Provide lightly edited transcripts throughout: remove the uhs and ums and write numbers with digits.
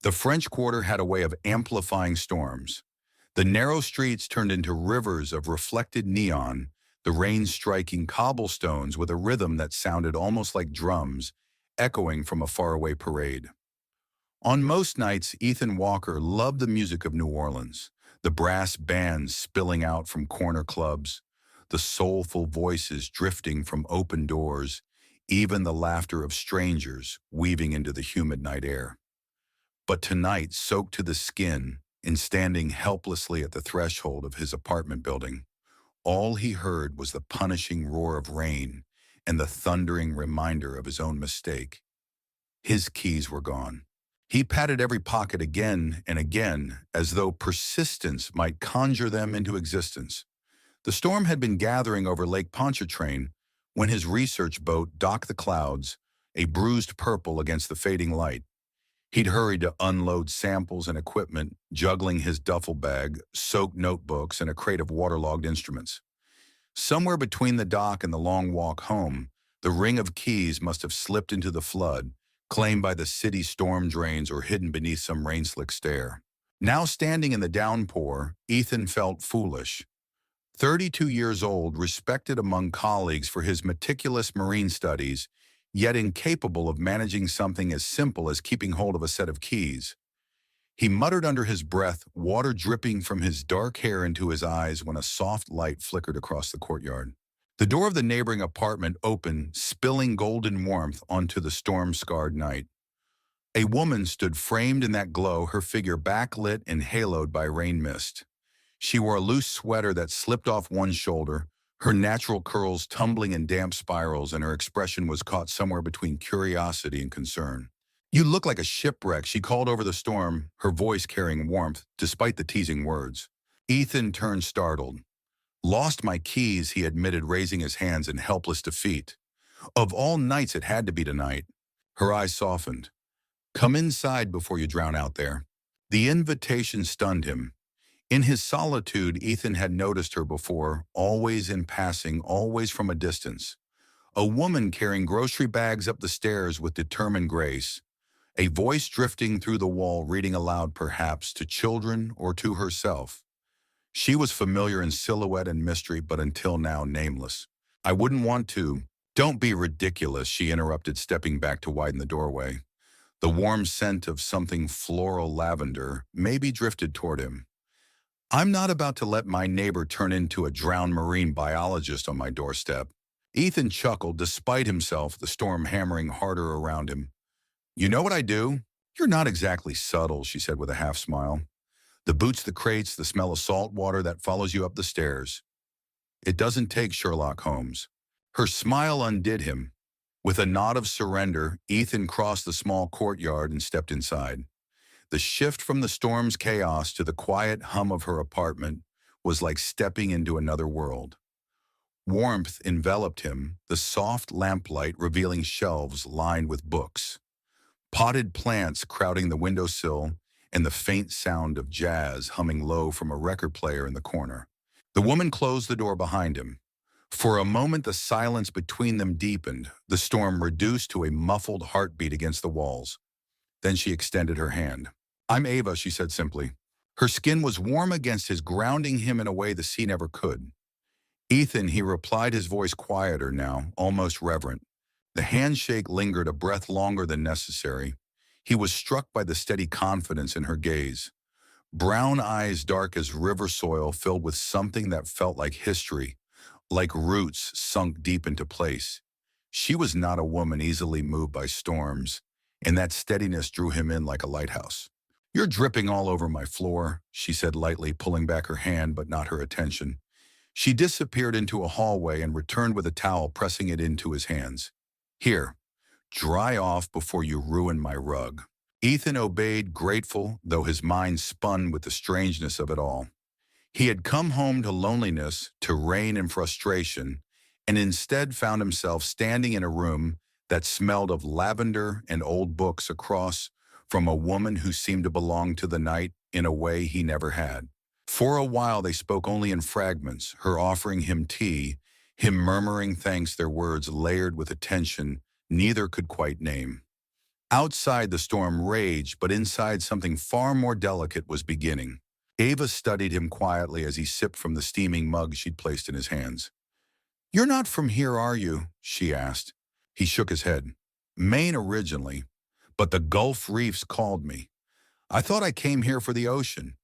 The French Quarter had a way of amplifying storms. The narrow streets turned into rivers of reflected neon, the rain striking cobblestones with a rhythm that sounded almost like drums, echoing from a faraway parade. On most nights, Ethan Walker loved the music of New Orleans, the brass bands spilling out from corner clubs, the soulful voices drifting from open doors, even the laughter of strangers weaving into the humid night air. But tonight, soaked to the skin and standing helplessly at the threshold of his apartment building, all he heard was the punishing roar of rain and the thundering reminder of his own mistake. His keys were gone. He patted every pocket again and again, as though persistence might conjure them into existence. The storm had been gathering over Lake Pontchartrain when his research boat docked the clouds, a bruised purple against the fading light. He'd hurried to unload samples and equipment, juggling his duffel bag, soaked notebooks, and a crate of waterlogged instruments. Somewhere between the dock and the long walk home, the ring of keys must have slipped into the flood, claimed by the city storm drains or hidden beneath some rain-slick stair. Now standing in the downpour, Ethan felt foolish. 32 years old, respected among colleagues for his meticulous marine studies, yet incapable of managing something as simple as keeping hold of a set of keys. He muttered under his breath, water dripping from his dark hair into his eyes when a soft light flickered across the courtyard. The door of the neighboring apartment opened, spilling golden warmth onto the storm-scarred night. A woman stood framed in that glow, her figure backlit and haloed by rain mist. She wore a loose sweater that slipped off one shoulder, her natural curls tumbling in damp spirals, and her expression was caught somewhere between curiosity and concern. "You look like a shipwreck," she called over the storm, her voice carrying warmth, despite the teasing words. Ethan turned startled. "Lost my keys," he admitted, raising his hands in helpless defeat. Of all nights, it had to be tonight. Her eyes softened. "Come inside before you drown out there." The invitation stunned him. In his solitude, Ethan had noticed her before, always in passing, always from a distance. A woman carrying grocery bags up the stairs with determined grace. A voice drifting through the wall, reading aloud perhaps to children or to herself. She was familiar in silhouette and mystery, but until now nameless. "I wouldn't want to." "Don't be ridiculous," she interrupted, stepping back to widen the doorway. The warm scent of something floral lavender maybe drifted toward him. "I'm not about to let my neighbor turn into a drowned marine biologist on my doorstep." Ethan chuckled, despite himself, the storm hammering harder around him. "You know what I do?" "You're not exactly subtle," she said with a half smile. "The boots, the crates, the smell of salt water that follows you up the stairs. It doesn't take Sherlock Holmes." Her smile undid him. With a nod of surrender, Ethan crossed the small courtyard and stepped inside. The shift from the storm's chaos to the quiet hum of her apartment was like stepping into another world. Warmth enveloped him, the soft lamplight revealing shelves lined with books, potted plants crowding the windowsill, and the faint sound of jazz humming low from a record player in the corner. The woman closed the door behind him. For a moment, the silence between them deepened, the storm reduced to a muffled heartbeat against the walls. Then she extended her hand. "I'm Ava," she said simply. Her skin was warm against his, grounding him in a way the sea never could. "Ethan," he replied, his voice quieter now, almost reverent. The handshake lingered a breath longer than necessary. He was struck by the steady confidence in her gaze. Brown eyes dark as river soil, filled with something that felt like history, like roots sunk deep into place. She was not a woman easily moved by storms, and that steadiness drew him in like a lighthouse. "You're dripping all over my floor," she said lightly, pulling back her hand but not her attention. She disappeared into a hallway and returned with a towel, pressing it into his hands. "Here, dry off before you ruin my rug." Ethan obeyed, grateful, though his mind spun with the strangeness of it all. He had come home to loneliness, to rain and frustration, and instead found himself standing in a room that smelled of lavender and old books across from a woman who seemed to belong to the night in a way he never had. For a while they spoke only in fragments, her offering him tea, him murmuring thanks, their words layered with a tension neither could quite name. Outside, the storm raged, but inside something far more delicate was beginning. Ava studied him quietly as he sipped from the steaming mug she'd placed in his hands. "You're not from here, are you?" she asked. He shook his head. "Maine originally, but the Gulf Reefs called me. I thought I came here for the ocean.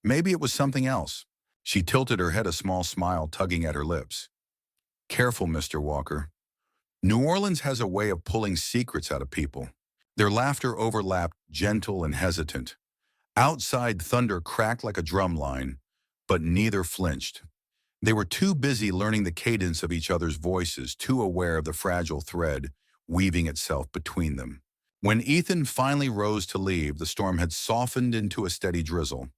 Maybe it was something else." She tilted her head, a small smile tugging at her lips. "Careful, Mr. Walker. New Orleans has a way of pulling secrets out of people." Their laughter overlapped, gentle and hesitant. Outside, thunder cracked like a drum line, but neither flinched. They were too busy learning the cadence of each other's voices, too aware of the fragile thread weaving itself between them. When Ethan finally rose to leave, the storm had softened into a steady drizzle.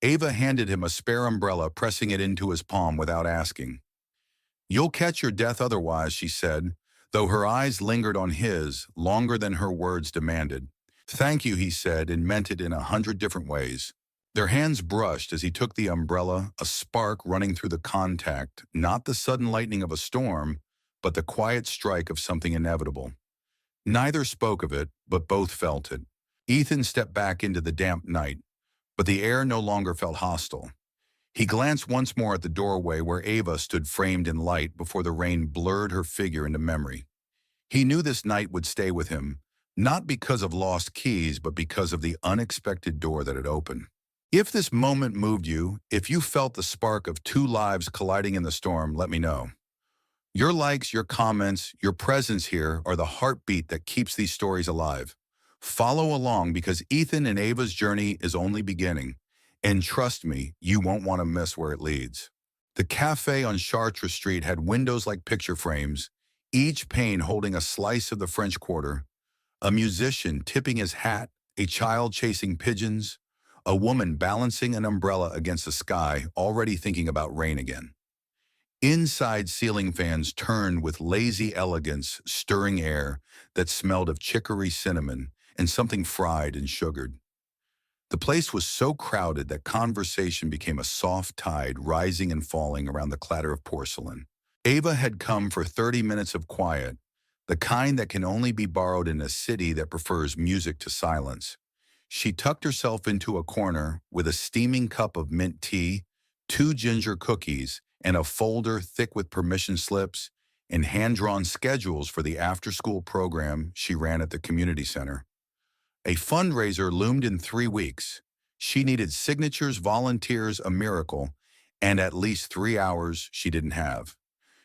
Ava handed him a spare umbrella, pressing it into his palm without asking. "You'll catch your death otherwise," she said, though her eyes lingered on his longer than her words demanded. "Thank you," he said, and meant it in 100 different ways. Their hands brushed as he took the umbrella, a spark running through the contact, not the sudden lightning of a storm, but the quiet strike of something inevitable. Neither spoke of it, but both felt it. Ethan stepped back into the damp night, but the air no longer felt hostile. He glanced once more at the doorway where Ava stood framed in light before the rain blurred her figure into memory. He knew this night would stay with him, not because of lost keys, but because of the unexpected door that had opened. If this moment moved you, if you felt the spark of two lives colliding in the storm, let me know. Your likes, your comments, your presence here are the heartbeat that keeps these stories alive. Follow along because Ethan and Ava's journey is only beginning. And trust me, you won't want to miss where it leads. The cafe on Chartres Street had windows like picture frames, each pane holding a slice of the French Quarter, a musician tipping his hat, a child chasing pigeons, a woman balancing an umbrella against the sky, already thinking about rain again. Inside, ceiling fans turned with lazy elegance, stirring air that smelled of chicory, cinnamon, and something fried and sugared. The place was so crowded that conversation became a soft tide rising and falling around the clatter of porcelain. Ava had come for 30 minutes of quiet, the kind that can only be borrowed in a city that prefers music to silence. She tucked herself into a corner with a steaming cup of mint tea, 2 ginger cookies, and a folder thick with permission slips and hand-drawn schedules for the after-school program she ran at the community center. A fundraiser loomed in 3 weeks. She needed signatures, volunteers, a miracle, and at least 3 hours she didn't have.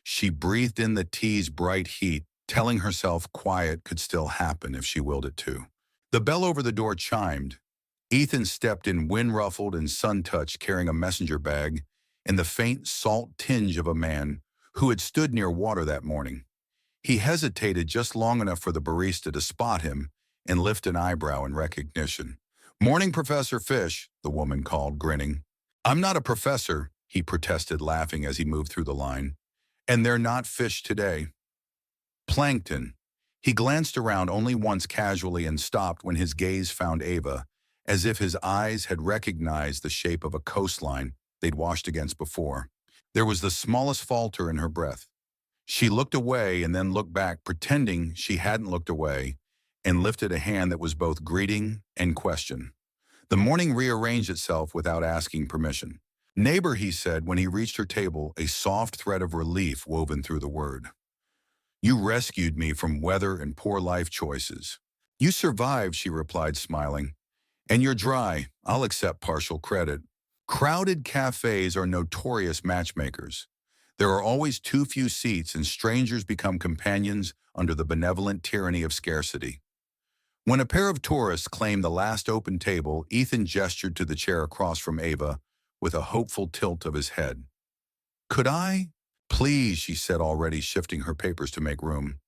She breathed in the tea's bright heat, telling herself quiet could still happen if she willed it to. The bell over the door chimed. Ethan stepped in, wind-ruffled and sun-touched, carrying a messenger bag and the faint salt tinge of a man who had stood near water that morning. He hesitated just long enough for the barista to spot him and lift an eyebrow in recognition. "Morning, Professor Fish," the woman called, grinning. "I'm not a professor," he protested, laughing as he moved through the line. "And they're not fish today. Plankton." He glanced around only once casually and stopped when his gaze found Ava, as if his eyes had recognized the shape of a coastline they'd washed against before. There was the smallest falter in her breath. She looked away and then looked back, pretending she hadn't looked away, and lifted a hand that was both greeting and question. The morning rearranged itself without asking permission. "Neighbor," he said when he reached her table, a soft thread of relief woven through the word. "You rescued me from weather and poor life choices." "You survived," she replied, smiling. "And you're dry. I'll accept partial credit." Crowded cafes are notorious matchmakers. There are always too few seats, and strangers become companions under the benevolent tyranny of scarcity. When a pair of tourists claimed the last open table, Ethan gestured to the chair across from Ava with a hopeful tilt of his head. "Could I?" "Please," she said, already shifting her papers to make room.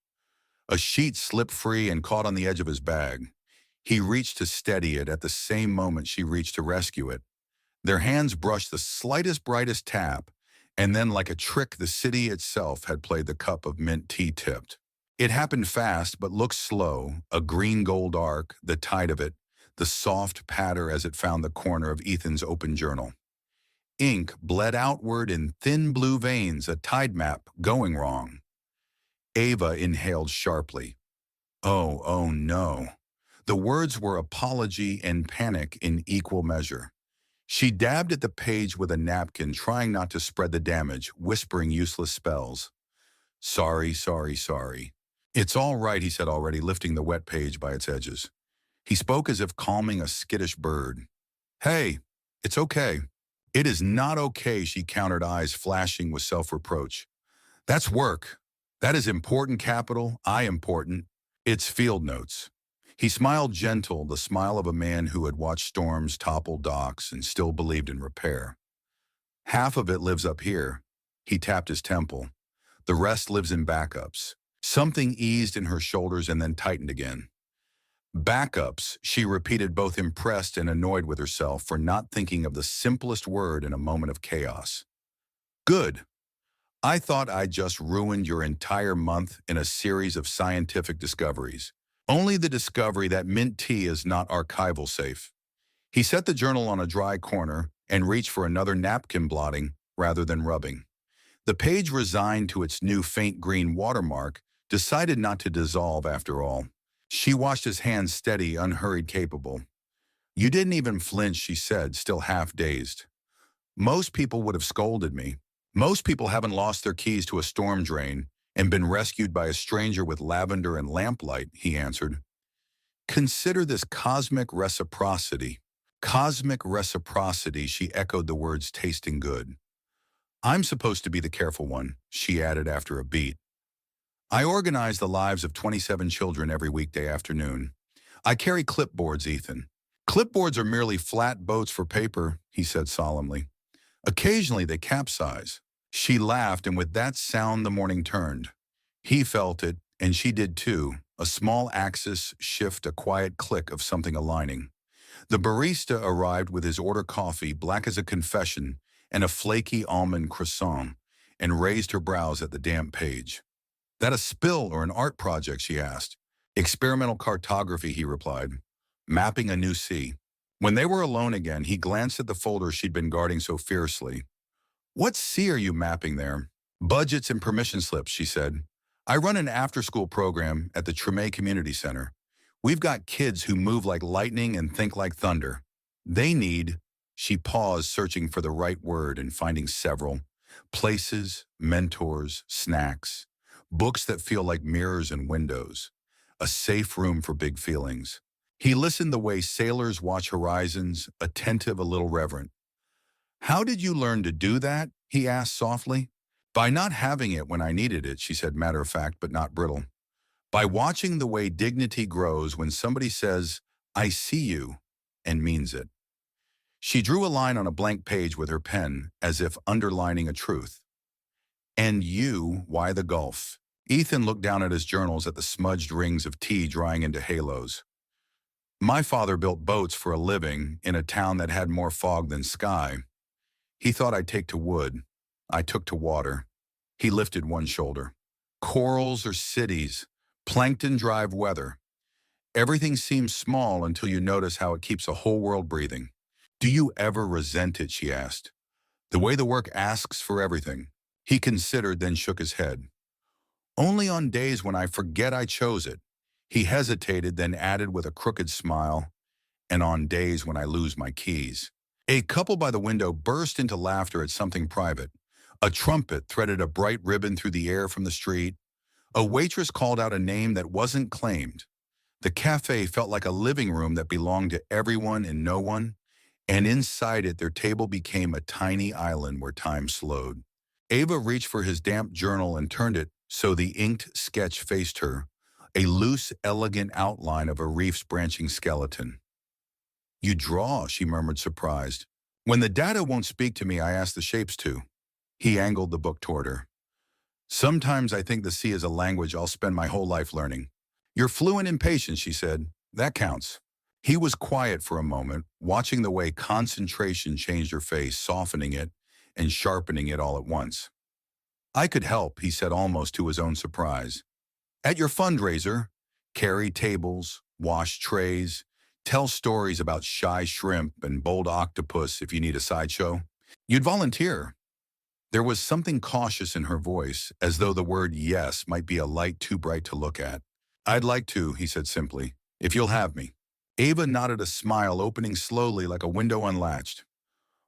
A sheet slipped free and caught on the edge of his bag. He reached to steady it at the same moment she reached to rescue it. Their hands brushed the slightest, brightest tap, and then like a trick the city itself had played the cup of mint tea tipped. It happened fast but looked slow, a green-gold arc, the tide of it, the soft patter as it found the corner of Ethan's open journal. Ink bled outward in thin blue veins, a tide map going wrong. Ava inhaled sharply. Oh no. The words were apology and panic in equal measure. She dabbed at the page with a napkin, trying not to spread the damage, whispering useless spells. Sorry, sorry, sorry. It's all right, he said, already lifting the wet page by its edges. He spoke as if calming a skittish bird. Hey, it's okay. It is not okay, she countered, eyes flashing with self-reproach. That's work. That is important capital, I important. It's field notes. He smiled gentle, the smile of a man who had watched storms topple docks and still believed in repair. Half of it lives up here. He tapped his temple. The rest lives in backups. Something eased in her shoulders and then tightened again. Backups, she repeated, both impressed and annoyed with herself for not thinking of the simplest word in a moment of chaos. Good. I thought I'd just ruined your entire month in a series of scientific discoveries. Only the discovery that mint tea is not archival safe. He set the journal on a dry corner and reached for another napkin, blotting rather than rubbing. The page, resigned to its new faint green watermark, decided not to dissolve after all. She watched his hands, steady, unhurried, capable. You didn't even flinch, she said, still half dazed. Most people would have scolded me. Most people haven't lost their keys to a storm drain and been rescued by a stranger with lavender and lamplight, he answered. Consider this cosmic reciprocity. Cosmic reciprocity, she echoed, the words tasting good. I'm supposed to be the careful one, she added after a beat. I organize the lives of 27 children every weekday afternoon. I carry clipboards, Ethan. Clipboards are merely flat boats for paper, he said solemnly. Occasionally they capsize. She laughed, and with that sound the morning turned. He felt it, and she did too, a small axis shift, a quiet click of something aligning. The barista arrived with his order, coffee, black as a confession, and a flaky almond croissant, and raised her brows at the damp page. That a spill or an art project, she asked. Experimental cartography, he replied. Mapping a new sea. When they were alone again, he glanced at the folder she'd been guarding so fiercely. What sea are you mapping there? Budgets and permission slips, she said. I run an after-school program at the Treme Community Center. We've got kids who move like lightning and think like thunder. They need, she paused, searching for the right word and finding several, places, mentors, snacks, books that feel like mirrors and windows, a safe room for big feelings. He listened the way sailors watch horizons, attentive, a little reverent. How did you learn to do that? He asked softly. By not having it when I needed it, she said, matter of fact but not brittle. By watching the way dignity grows when somebody says, I see you, and means it. She drew a line on a blank page with her pen, as if underlining a truth. And you, why the gulf? Ethan looked down at his journals, at the smudged rings of tea drying into halos. My father built boats for a living in a town that had more fog than sky. He thought I'd take to wood. I took to water. He lifted one shoulder. Corals or cities, plankton drive weather. Everything seems small until you notice how it keeps a whole world breathing. Do you ever resent it, she asked. The way the work asks for everything. He considered, then shook his head. Only on days when I forget I chose it. He hesitated, then added with a crooked smile, and on days when I lose my keys. A couple by the window burst into laughter at something private. A trumpet threaded a bright ribbon through the air from the street. A waitress called out a name that wasn't claimed. The cafe felt like a living room that belonged to everyone and no one, and inside it their table became a tiny island where time slowed. Ava reached for his damp journal and turned it so the inked sketch faced her, a loose, elegant outline of a reef's branching skeleton. You draw, she murmured, surprised. When the data won't speak to me, I ask the shapes to. He angled the book toward her. Sometimes I think the sea is a language I'll spend my whole life learning. You're fluent in patience, she said. That counts. He was quiet for a moment, watching the way concentration changed her face, softening it and sharpening it all at once. I could help, he said, almost to his own surprise. At your fundraiser, carry tables, wash trays, tell stories about shy shrimp and bold octopus if you need a sideshow. You'd volunteer. There was something cautious in her voice, as though the word yes might be a light too bright to look at. I'd like to, he said simply. if you'll have me. Ava nodded a smile, opening slowly like a window unlatched.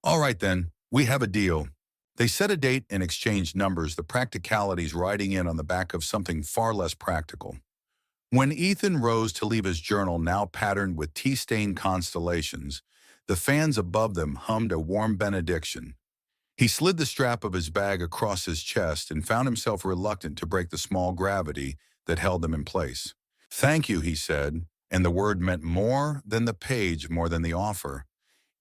All right then, we have a deal. They set a date and exchanged numbers, the practicalities riding in on the back of something far less practical. When Ethan rose to leave his journal, now patterned with tea-stained constellations, the fans above them hummed a warm benediction. He slid the strap of his bag across his chest and found himself reluctant to break the small gravity that held them in place. Thank you, he said, and the word meant more than the page, more than the offer.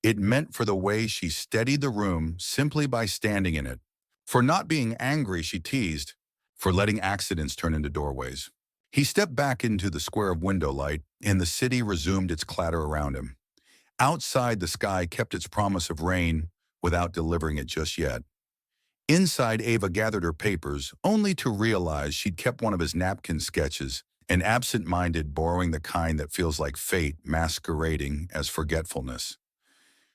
It meant for the way she steadied the room simply by standing in it. For not being angry, she teased. For letting accidents turn into doorways. He stepped back into the square of window light, and the city resumed its clatter around him. Outside, the sky kept its promise of rain without delivering it just yet. Inside, Ava gathered her papers, only to realize she'd kept one of his napkin sketches, an absent-minded borrowing, the kind that feels like fate masquerading as forgetfulness.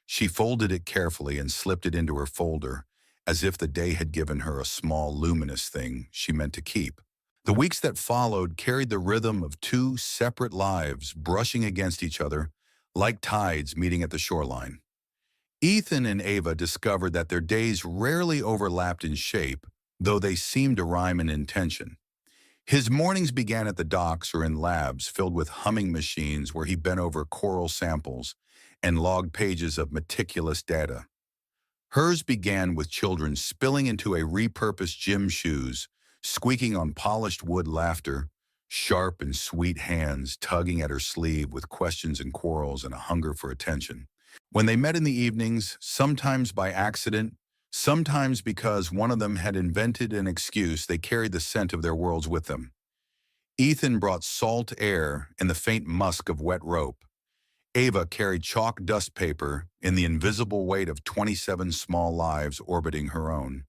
She folded it carefully and slipped it into her folder, as if the day had given her a small, luminous thing she meant to keep. The weeks that followed carried the rhythm of two separate lives brushing against each other, like tides meeting at the shoreline. Ethan and Ava discovered that their days rarely overlapped in shape, though they seemed to rhyme in intention. His mornings began at the docks or in labs filled with humming machines where he bent over coral samples and logged pages of meticulous data. Hers began with children spilling into a repurposed gym shoes, squeaking on polished wood, laughter, sharp and sweet hands tugging at her sleeve with questions and quarrels and a hunger for attention. When they met in the evenings, sometimes by accident, sometimes because one of them had invented an excuse, they carried the scent of their worlds with them. Ethan brought salt air and the faint musk of wet rope. Ava carried chalk dust paper and the invisible weight of 27 small lives orbiting her own.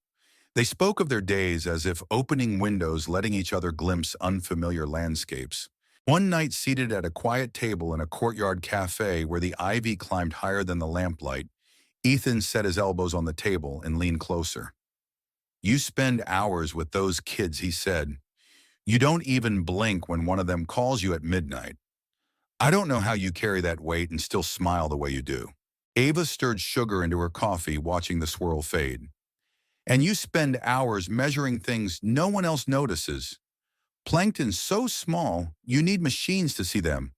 They spoke of their days as if opening windows, letting each other glimpse unfamiliar landscapes. One night, seated at a quiet table in a courtyard cafe where the ivy climbed higher than the lamplight, Ethan set his elbows on the table and leaned closer. You spend hours with those kids, he said. You don't even blink when one of them calls you at midnight. I don't know how you carry that weight and still smile the way you do. Ava stirred sugar into her coffee, watching the swirl fade. And you spend hours measuring things no one else notices. Plankton so small, you need machines to see them.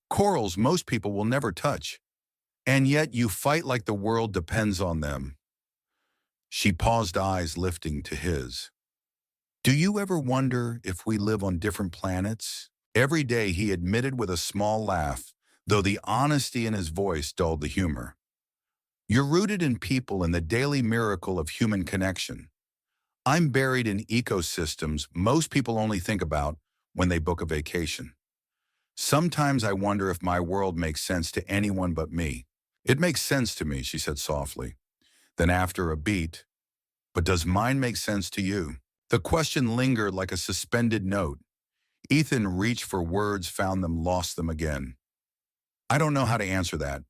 Corals most people will never touch. And yet you fight like the world depends on them. She paused, eyes lifting to his. Do you ever wonder if we live on different planets? Every day, he admitted with a small laugh, though the honesty in his voice dulled the humor. You're rooted in people and the daily miracle of human connection. I'm buried in ecosystems most people only think about when they book a vacation. Sometimes I wonder if my world makes sense to anyone but me. It makes sense to me, she said softly. Then after a beat, but does mine make sense to you? The question lingered like a suspended note. Ethan reached for words, found them, lost them again. I don't know how to answer that.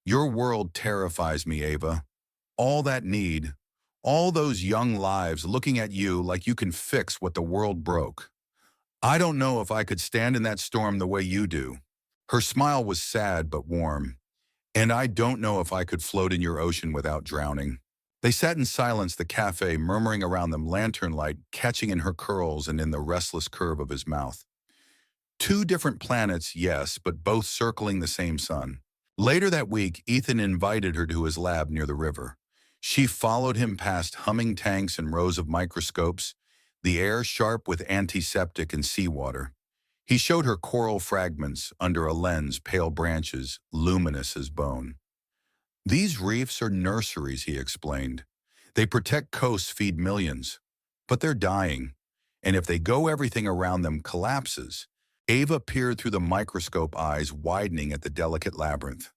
Your world terrifies me, Ava. All that need, all those young lives looking at you like you can fix what the world broke. I don't know if I could stand in that storm the way you do. Her smile was sad but warm. And I don't know if I could float in your ocean without drowning. They sat in silence, the cafe murmuring around them, lantern light catching in her curls and in the restless curve of his mouth. Two different planets, yes, but both circling the same sun. Later that week, Ethan invited her to his lab near the river. She followed him past humming tanks and rows of microscopes, the air sharp with antiseptic and seawater. He showed her coral fragments under a lens, pale branches, luminous as bone. These reefs are nurseries, he explained. They protect coasts, feed millions. But they're dying. And if they go, everything around them collapses. Ava peered through the microscope, eyes widening at the delicate labyrinth.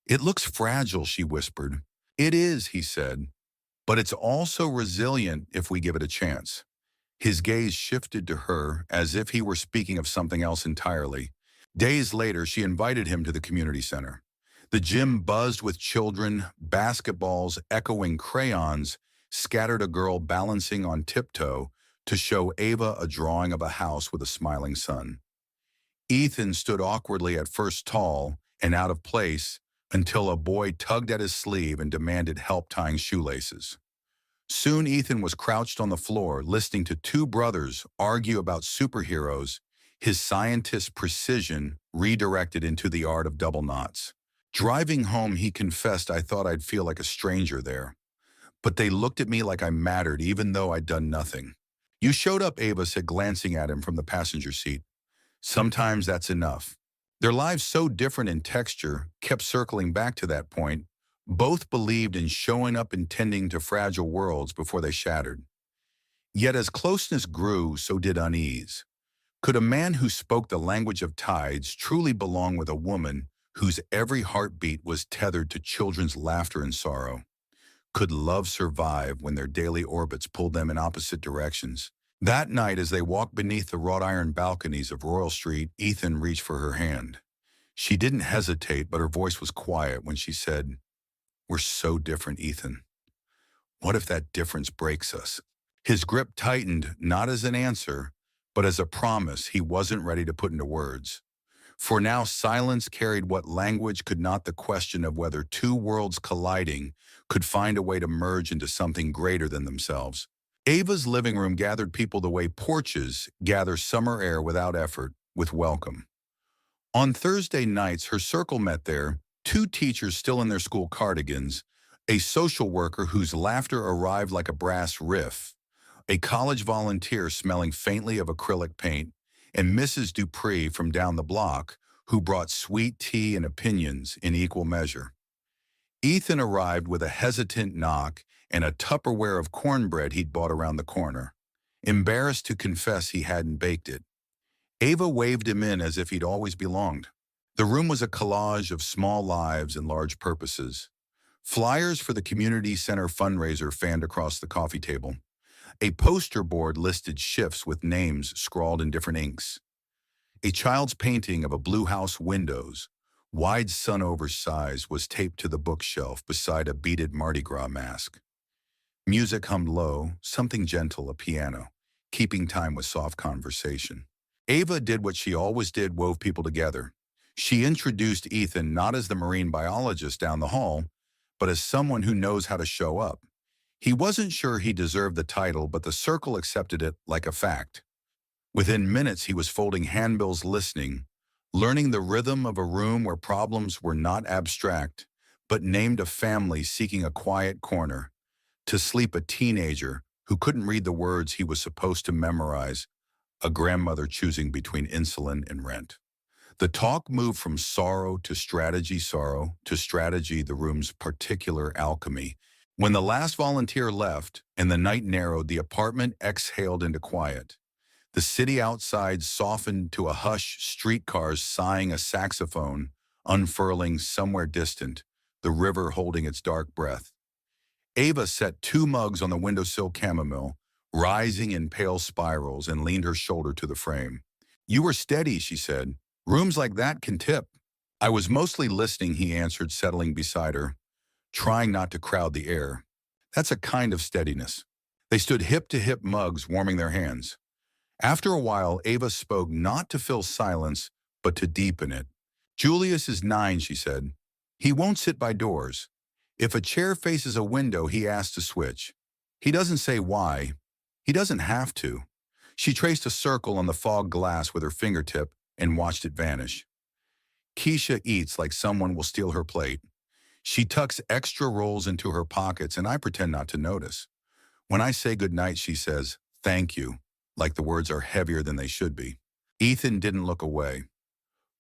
It looks fragile, she whispered. It is, he said. But it's also resilient if we give it a chance. His gaze shifted to her as if he were speaking of something else entirely. Days later, she invited him to the community center. The gym buzzed with children, basketballs, echoing crayons, scattered a girl balancing on tiptoe to show Ava a drawing of a house with a smiling sun. Ethan stood awkwardly at first tall and out of place until a boy tugged at his sleeve and demanded help tying shoelaces. Soon Ethan was crouched on the floor listening to two brothers argue about superheroes, his scientist precision redirected into the art of double knots. Driving home, he confessed, "I thought I'd feel like a stranger there, but they looked at me like I mattered even though I'd done nothing." "You showed up," Ava said, glancing at him from the passenger seat. "Sometimes that's enough." Their lives, so different in texture, kept circling back to that point. Both believed in showing up and tending to fragile worlds before they shattered. Yet as closeness grew, so did unease. Could a man who spoke the language of tides truly belong with a woman whose every heartbeat was tethered to children's laughter and sorrow? Could love survive when their daily orbits pulled them in opposite directions? That night, as they walked beneath the wrought iron balconies of Royal Street, Ethan reached for her hand. She didn't hesitate, but her voice was quiet when she said, "We're so different, Ethan. What if that difference breaks us?" His grip tightened, not as an answer, but as a promise he wasn't ready to put into words. For now, silence carried what language could not: the question of whether two worlds colliding could find a way to merge into something greater than themselves. Ava's living room gathered people the way porches gather summer air without effort, with welcome. On Thursday nights, her circle met there, two teachers still in their school cardigans, a social worker whose laughter arrived like a brass riff, a college volunteer smelling faintly of acrylic paint, and Mrs. Dupree from down the block, who brought sweet tea and opinions in equal measure. Ethan arrived with a hesitant knock and a Tupperware of cornbread he'd bought around the corner, embarrassed to confess he hadn't baked it. Ava waved him in as if he'd always belonged. The room was a collage of small lives and large purposes. Flyers for the community center fundraiser fanned across the coffee table. A poster board listed shifts with names scrawled in different inks. A child's painting of a blue house windows, wide sun oversized, was taped to the bookshelf beside a beaded Mardi Gras mask. Music hummed low, something gentle, a piano, keeping time with soft conversation. Ava did what she always did: wove people together. She introduced Ethan not as the marine biologist down the hall, but as someone who knows how to show up. He wasn't sure he deserved the title, but the circle accepted it like a fact. Within minutes, he was folding handbills, listening, learning the rhythm of a room where problems were not abstract, but named a family seeking a quiet corner, to sleep a teenager who couldn't read the words he was supposed to memorize, a grandmother choosing between insulin and rent. The talk moved from sorrow, to strategy, the room's particular alchemy. When the last volunteer left and the night narrowed, the apartment exhaled into quiet. The city outside softened to a hush, streetcars sighing, a saxophone unfurling somewhere distant, the river holding its dark breath. Ava set two mugs on the windowsill, chamomile, rising in pale spirals, and leaned her shoulder to the frame. "You were steady," she said. "Rooms like that can tip." "I was mostly listening," he answered, settling beside her, trying not to crowd the air. "That's a kind of steadiness." They stood hip to hip, mugs warming their hands. After a while, Ava spoke, not to fill silence, but to deepen it. "Julius is 9, she said. "He won't sit by doors. If a chair faces a window, he asks to switch. He doesn't say why. He doesn't have to." She traced a circle on the fog glass with her fingertip and watched it vanish. "Keisha eats like someone will steal her plate. She tucks extra rolls into her pockets, and I pretend not to notice. When I say goodnight, she says, 'Thank you,' like the words are heavier than they should be." Ethan didn't look away.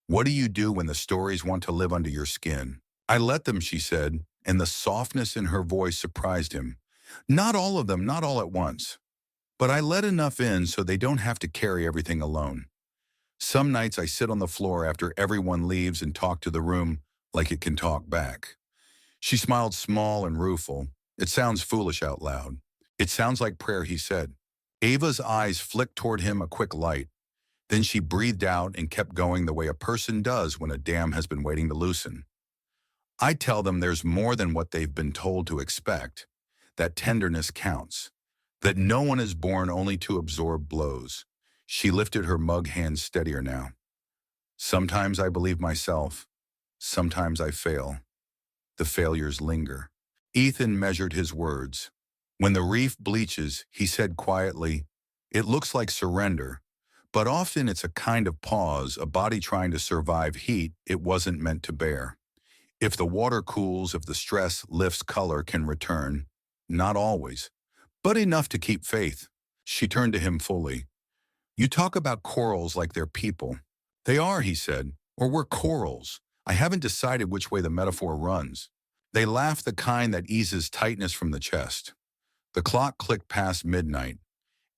"What do you do when the stories want to live under your skin?" "I let them," she said, and the softness in her voice surprised him. "Not all of them, not all at once. But I let enough in so they don't have to carry everything alone. Some nights I sit on the floor after everyone leaves and talk to the room like it can talk back." She smiled, small and rueful. "It sounds foolish out loud." "It sounds like prayer," he said. Ava's eyes flicked toward him, a quick light. Then she breathed out and kept going the way a person does when a dam has been waiting to loosen. "I tell them there's more than what they've been told to expect, that tenderness counts, that no one is born only to absorb blows." She lifted her mug hand steadier now. Sometimes I believe myself. Sometimes I fail. The failures linger. Ethan measured his words. When the reef bleaches, he said quietly, it looks like surrender, but often it's a kind of pause, a body trying to survive heat it wasn't meant to bear. If the water cools, if the stress lifts, color can return. Not always, but enough to keep faith. She turned to him fully. You talk about corals like they're people. They are, he said, or we're corals. I haven't decided which way the metaphor runs. They laughed, the kind that eases tightness from the chest. The clock clicked past midnight.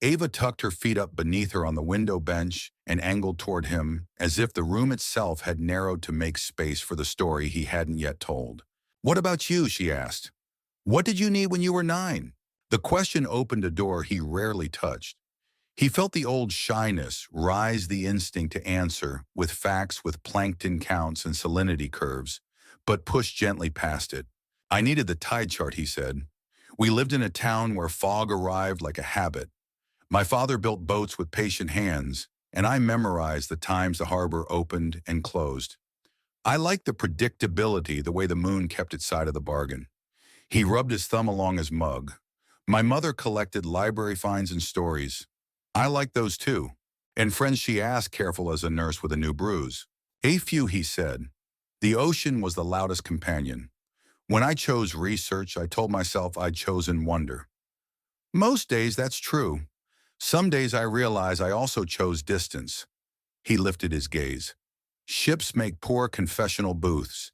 Ava tucked her feet up beneath her on the window bench and angled toward him, as if the room itself had narrowed to make space for the story he hadn't yet told. What about you, she asked. What did you need when you were 9? The question opened a door he rarely touched. He felt the old shyness rise, the instinct to answer with facts, with plankton counts and salinity curves, but pushed gently past it. I needed the tide chart, he said. We lived in a town where fog arrived like a habit. My father built boats with patient hands, and I memorized the times the harbor opened and closed. I liked the predictability, the way the moon kept its side of the bargain. He rubbed his thumb along his mug. My mother collected library finds and stories. I liked those too. And friends she asked, careful as a nurse with a new bruise. A few, he said. The ocean was the loudest companion. When I chose research, I told myself I'd chosen wonder. Most days that's true. Some days I realize I also chose distance. He lifted his gaze. Ships make poor confessional booths.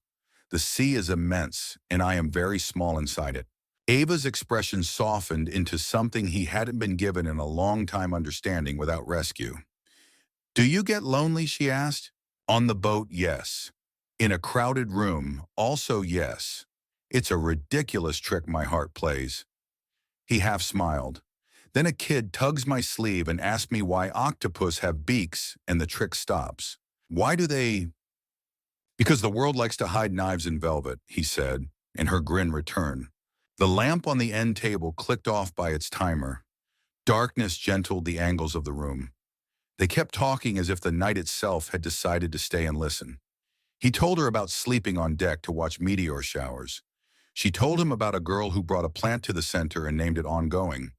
The sea is immense, and I am very small inside it. Ava's expression softened into something he hadn't been given in a long time, understanding without rescue. Do you get lonely, she asked. On the boat, yes. In a crowded room, also yes. It's a ridiculous trick my heart plays. He half smiled. Then a kid tugs my sleeve and asks me why octopus have beaks, and the trick stops. Why do they? Because the world likes to hide knives in velvet, he said, and her grin returned. The lamp on the end table clicked off by its timer. Darkness gentled the angles of the room. They kept talking as if the night itself had decided to stay and listen. He told her about sleeping on deck to watch meteor showers. She told him about a girl who brought a plant to the center and named it Ongoing.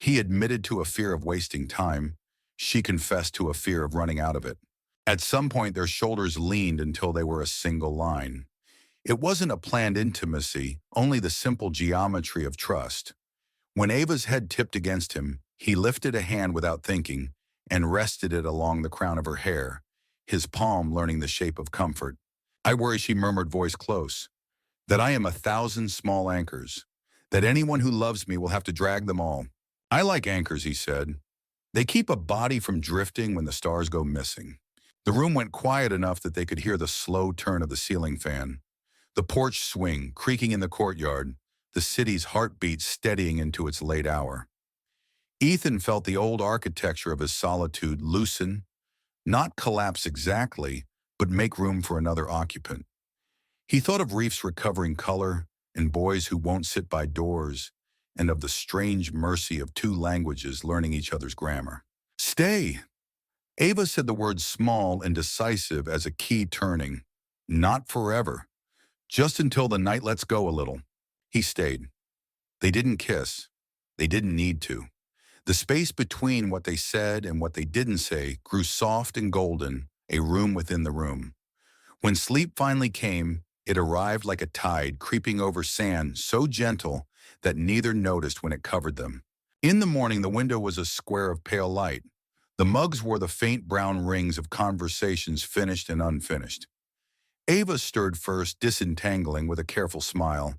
He admitted to a fear of wasting time. She confessed to a fear of running out of it. At some point, their shoulders leaned until they were a single line. It wasn't a planned intimacy, only the simple geometry of trust. When Ava's head tipped against him, he lifted a hand without thinking and rested it along the crown of her hair, his palm learning the shape of comfort. I worry, she murmured, voice close, that I am 1,000 small anchors, that anyone who loves me will have to drag them all. I like anchors, he said. They keep a body from drifting when the stars go missing. The room went quiet enough that they could hear the slow turn of the ceiling fan, the porch swing creaking in the courtyard, the city's heartbeat steadying into its late hour. Ethan felt the old architecture of his solitude loosen, not collapse exactly, but make room for another occupant. He thought of reefs recovering color and boys who won't sit by doors, and of the strange mercy of 2 languages learning each other's grammar. Stay! Ava said the word small and decisive as a key turning. Not forever. Just until the night lets go a little. He stayed. They didn't kiss. They didn't need to. The space between what they said and what they didn't say grew soft and golden, a room within the room. When sleep finally came, it arrived like a tide creeping over sand, so gentle that neither noticed when it covered them. In the morning, the window was a square of pale light. The mugs wore the faint brown rings of conversations finished and unfinished. Ava stirred first, disentangling with a careful smile.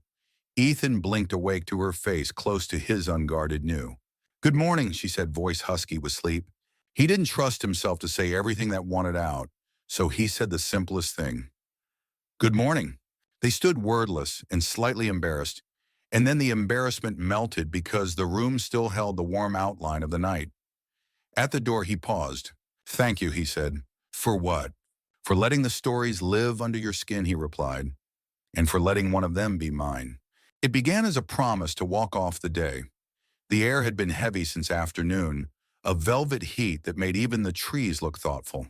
Ethan blinked awake to her face, close to his unguarded new. Good morning, she said, voice husky with sleep. He didn't trust himself to say everything that wanted out, so he said the simplest thing. Good morning. They stood wordless and slightly embarrassed, and then the embarrassment melted because the room still held the warm outline of the night. At the door, he paused. Thank you, he said. For what? For letting the stories live under your skin, he replied, and for letting one of them be mine. It began as a promise to walk off the day. The air had been heavy since afternoon, a velvet heat that made even the trees look thoughtful.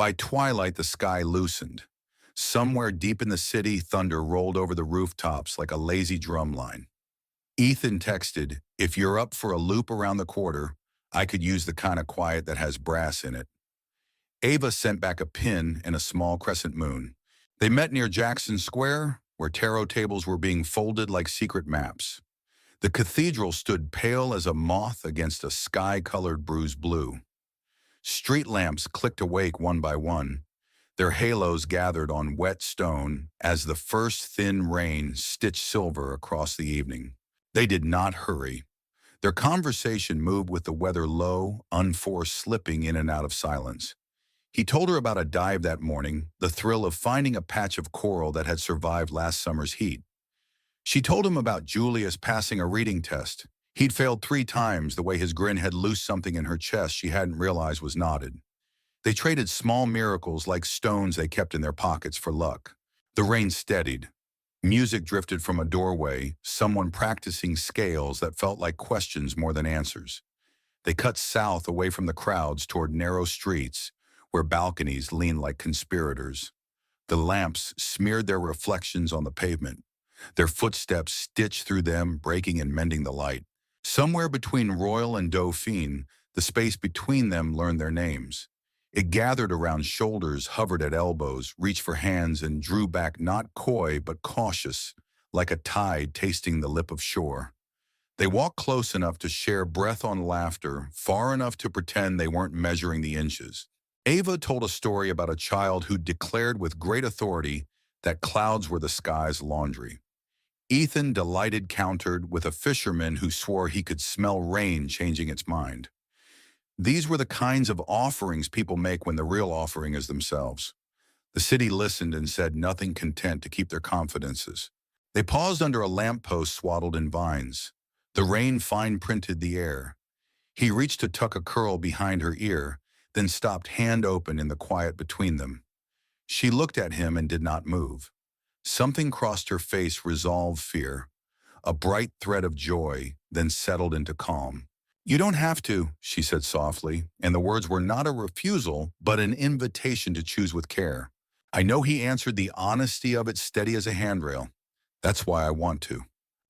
By twilight, the sky loosened. Somewhere deep in the city, thunder rolled over the rooftops like a lazy drum line. Ethan texted, "If you're up for a loop around the quarter, I could use the kind of quiet that has brass in it." Ava sent back a pin and a small crescent moon. They met near Jackson Square, where tarot tables were being folded like secret maps. The cathedral stood pale as a moth against a sky-colored bruised blue. Street lamps clicked awake one by one. Their halos gathered on wet stone as the first thin rain stitched silver across the evening. They did not hurry. Their conversation moved with the weather low, unforced, slipping in and out of silence. He told her about a dive that morning, the thrill of finding a patch of coral that had survived last summer's heat. She told him about Julius passing a reading test. He'd failed 3 times, the way his grin had loosed something in her chest she hadn't realized was knotted. They traded small miracles like stones they kept in their pockets for luck. The rain steadied. Music drifted from a doorway, someone practicing scales that felt like questions more than answers. They cut south away from the crowds toward narrow streets, where balconies leaned like conspirators. The lamps smeared their reflections on the pavement, their footsteps stitched through them, breaking and mending the light. Somewhere between Royal and Dauphine, the space between them learned their names. It gathered around shoulders, hovered at elbows, reached for hands, and drew back not coy but cautious, like a tide tasting the lip of shore. They walked close enough to share breath on laughter, far enough to pretend they weren't measuring the inches. Ava told a story about a child who declared with great authority that clouds were the sky's laundry. Ethan, delighted, countered with a fisherman who swore he could smell rain changing its mind. These were the kinds of offerings people make when the real offering is themselves. The city listened and said nothing, content to keep their confidences. They paused under a lamppost swaddled in vines. The rain fine-printed the air. He reached to tuck a curl behind her ear, then stopped, hand open, in the quiet between them. She looked at him and did not move. Something crossed her face, resolve, fear. A bright thread of joy, then settled into calm. "You don't have to," she said softly, and the words were not a refusal, but an invitation to choose with care. "I know," he answered, the honesty of it steady as a handrail. "That's why I want to."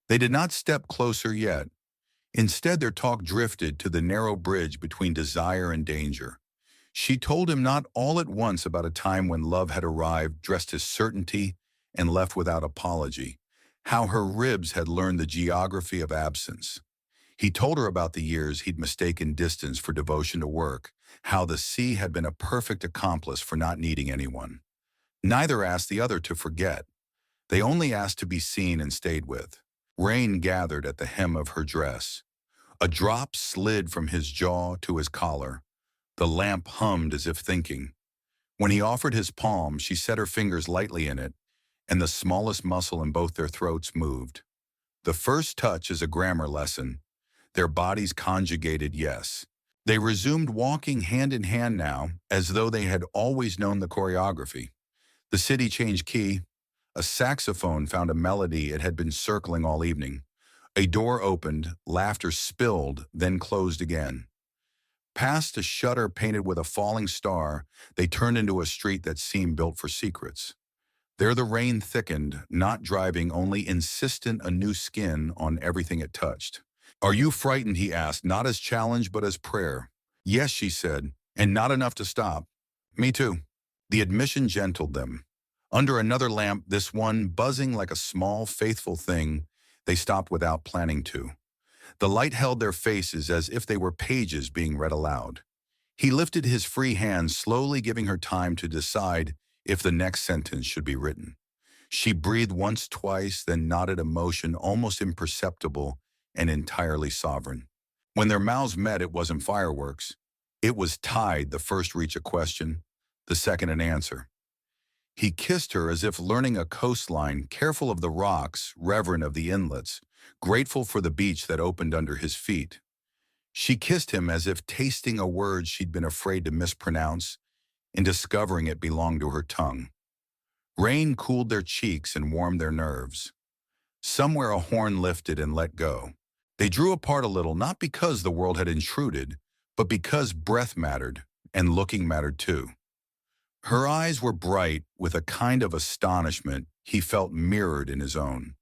They did not step closer yet. Instead, their talk drifted to the narrow bridge between desire and danger. She told him not all at once about a time when love had arrived, dressed as certainty, and left without apology, how her ribs had learned the geography of absence. He told her about the years he'd mistaken distance for devotion to work, how the sea had been a perfect accomplice for not needing anyone. Neither asked the other to forget. They only asked to be seen and stayed with. Rain gathered at the hem of her dress. A drop slid from his jaw to his collar. The lamp hummed as if thinking. When he offered his palm, she set her fingers lightly in it, and the smallest muscle in both their throats moved. The first touch is a grammar lesson. Their bodies conjugated yes. They resumed walking hand in hand now, as though they had always known the choreography. The city changed key. A saxophone found a melody it had been circling all evening. A door opened, laughter spilled, then closed again. Past a shutter painted with a falling star, they turned into a street that seemed built for secrets. There the rain thickened, not driving, only insistent, a new skin on everything it touched. "Are you frightened?" he asked, not as challenge but as prayer. "Yes," she said, "and not enough to stop." "Me too." The admission gentled them. Under another lamp, this one buzzing like a small, faithful thing, they stopped without planning to. The light held their faces as if they were pages being read aloud. He lifted his free hand, slowly giving her time to decide if the next sentence should be written. She breathed once, twice, then nodded, emotion almost imperceptible and entirely sovereign. When their mouths met, it wasn't fireworks. It was tide, the first reach a question, the second an answer. He kissed her as if learning a coastline, careful of the rocks, reverent of the inlets, grateful for the beach that opened under his feet. She kissed him as if tasting a word she'd been afraid to mispronounce and discovering it belonged to her tongue. Rain cooled their cheeks and warmed their nerves. Somewhere a horn lifted and let go. They drew apart a little, not because the world had intruded, but because breath mattered, and looking mattered too. Her eyes were bright with a kind of astonishment he felt mirrored in his own.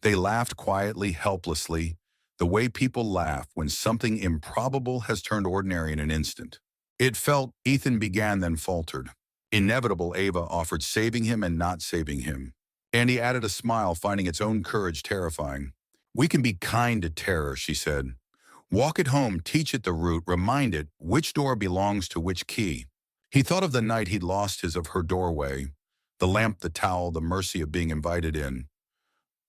They laughed quietly, helplessly, the way people laugh when something improbable has turned ordinary in an instant. It felt, Ethan began then faltered. Inevitable, Ava offered, saving him and not saving him. And he added a smile, finding its own courage terrifying. We can be kind to terror, she said. Walk it home, teach it the route, remind it which door belongs to which key. He thought of the night he'd lost his of her doorway, the lamp, the towel, the mercy of being invited in.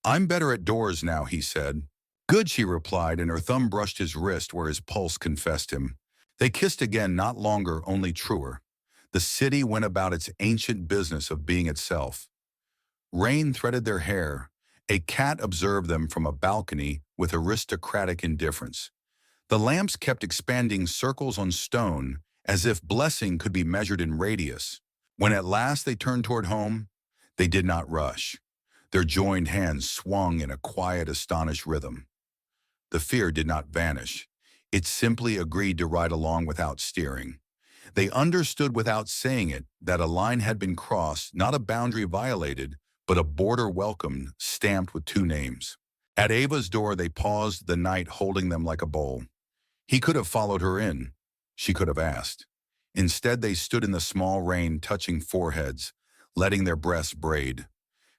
I'm better at doors now, he said. Good, she replied, and her thumb brushed his wrist where his pulse confessed him. They kissed again, not longer, only truer. The city went about its ancient business of being itself. Rain threaded their hair. A cat observed them from a balcony with aristocratic indifference. The lamps kept expanding circles on stone, as if blessing could be measured in radius. When at last they turned toward home, they did not rush. Their joined hands swung in a quiet, astonished rhythm. The fear did not vanish. It simply agreed to ride along without steering. They understood without saying it that a line had been crossed, not a boundary violated, but a border welcomed, stamped with two names. At Ava's door they paused, the night holding them like a bowl. He could have followed her in. She could have asked. Instead they stood in the small rain, touching foreheads, letting their breaths braid.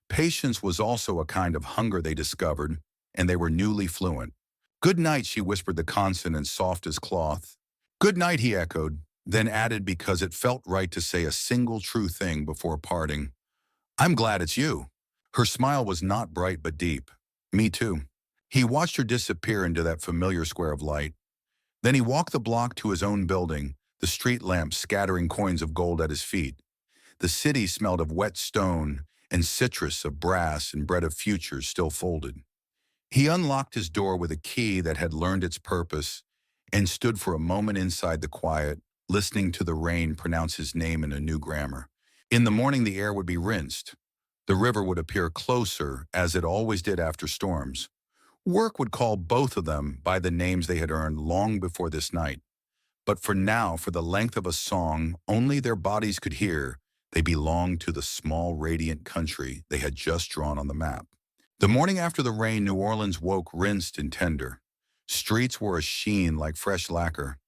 Patience was also a kind of hunger they discovered, and they were newly fluent. Good night, she whispered, the consonants soft as cloth. Good night, he echoed, then added because it felt right to say a single true thing before parting. I'm glad it's you. Her smile was not bright but deep. Me too. He watched her disappear into that familiar square of light. Then he walked the block to his own building, the street lamps scattering coins of gold at his feet. The city smelled of wet stone and citrus, of brass and bread of futures still folded. He unlocked his door with a key that had learned its purpose and stood for a moment inside the quiet, listening to the rain pronounce his name in a new grammar. In the morning the air would be rinsed. The river would appear closer, as it always did after storms. Work would call both of them by the names they had earned long before this night. But for now, for the length of a song only their bodies could hear, they belonged to the small, radiant country they had just drawn on the map. The morning after the rain, New Orleans woke rinsed and tender. Streets were a sheen like fresh lacquer.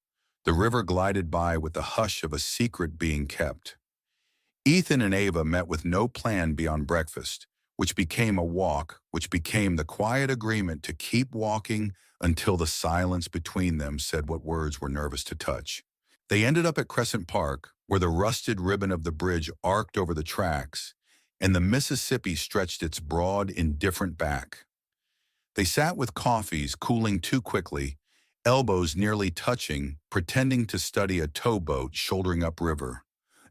The river glided by with the hush of a secret being kept. Ethan and Ava met with no plan beyond breakfast, which became a walk, which became the quiet agreement to keep walking until the silence between them said what words were nervous to touch. They ended up at Crescent Park, where the rusted ribbon of the bridge arced over the tracks, and the Mississippi stretched its broad, indifferent back. They sat with coffees cooling too quickly, elbows nearly touching, pretending to study a towboat shouldering upriver.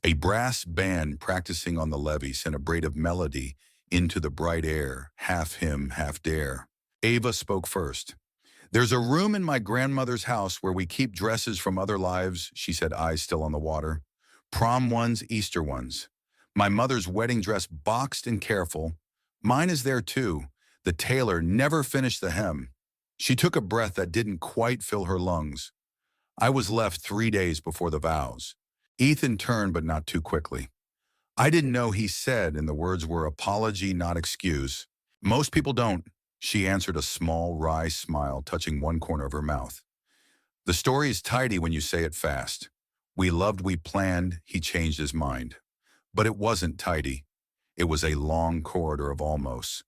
A brass band practicing on the levee sent a braid of melody into the bright air, half hymn, half dare. Ava spoke first. There's a room in my grandmother's house where we keep dresses from other lives, she said, eyes still on the water. Prom ones, Easter ones. My mother's wedding dress boxed and careful. Mine is there too. The tailor never finished the hem. She took a breath that didn't quite fill her lungs. I was left 3 days before the vows. Ethan turned, but not too quickly. I didn't know, he said, and the words were apology, not excuse. Most people don't, she answered, a small, wry smile touching one corner of her mouth. The story is tidy when you say it fast. We loved, we planned, he changed his mind. But it wasn't tidy. It was a long corridor of almost.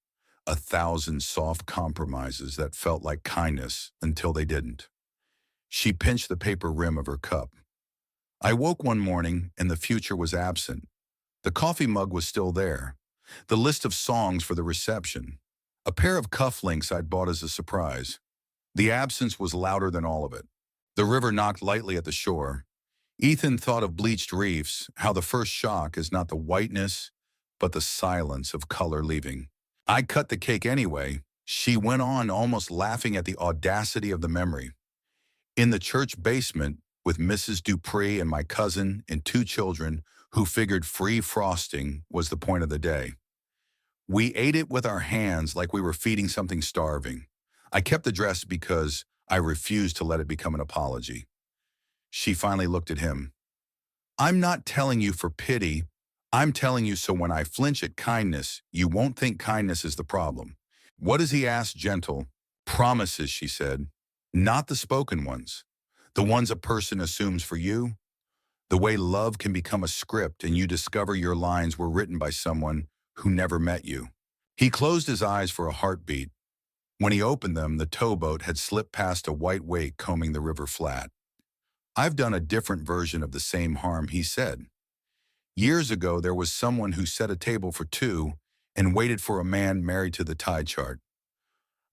1,000 soft compromises that felt like kindness until they didn't. She pinched the paper rim of her cup. I woke one morning and the future was absent. The coffee mug was still there. The list of songs for the reception. A pair of cufflinks I'd bought as a surprise. The absence was louder than all of it. The river knocked lightly at the shore. Ethan thought of bleached reefs, how the first shock is not the whiteness, but the silence of color leaving. I cut the cake anyway, she went on, almost laughing at the audacity of the memory. In the church basement, with Mrs. Dupree and my cousin and 2 children who figured free frosting was the point of the day. We ate it with our hands like we were feeding something starving. I kept the dress because I refused to let it become an apology. She finally looked at him. I'm not telling you for pity. I'm telling you so when I flinch at kindness, you won't think kindness is the problem. What does he ask, gentle? Promises, she said. Not the spoken ones. The ones a person assumes for you. The way love can become a script and you discover your lines were written by someone who never met you. He closed his eyes for a heartbeat. When he opened them, the towboat had slipped past a white wake combing the river flat. I've done a different version of the same harm, he said. Years ago, there was someone who set a table for two and waited for a man married to the tide chart.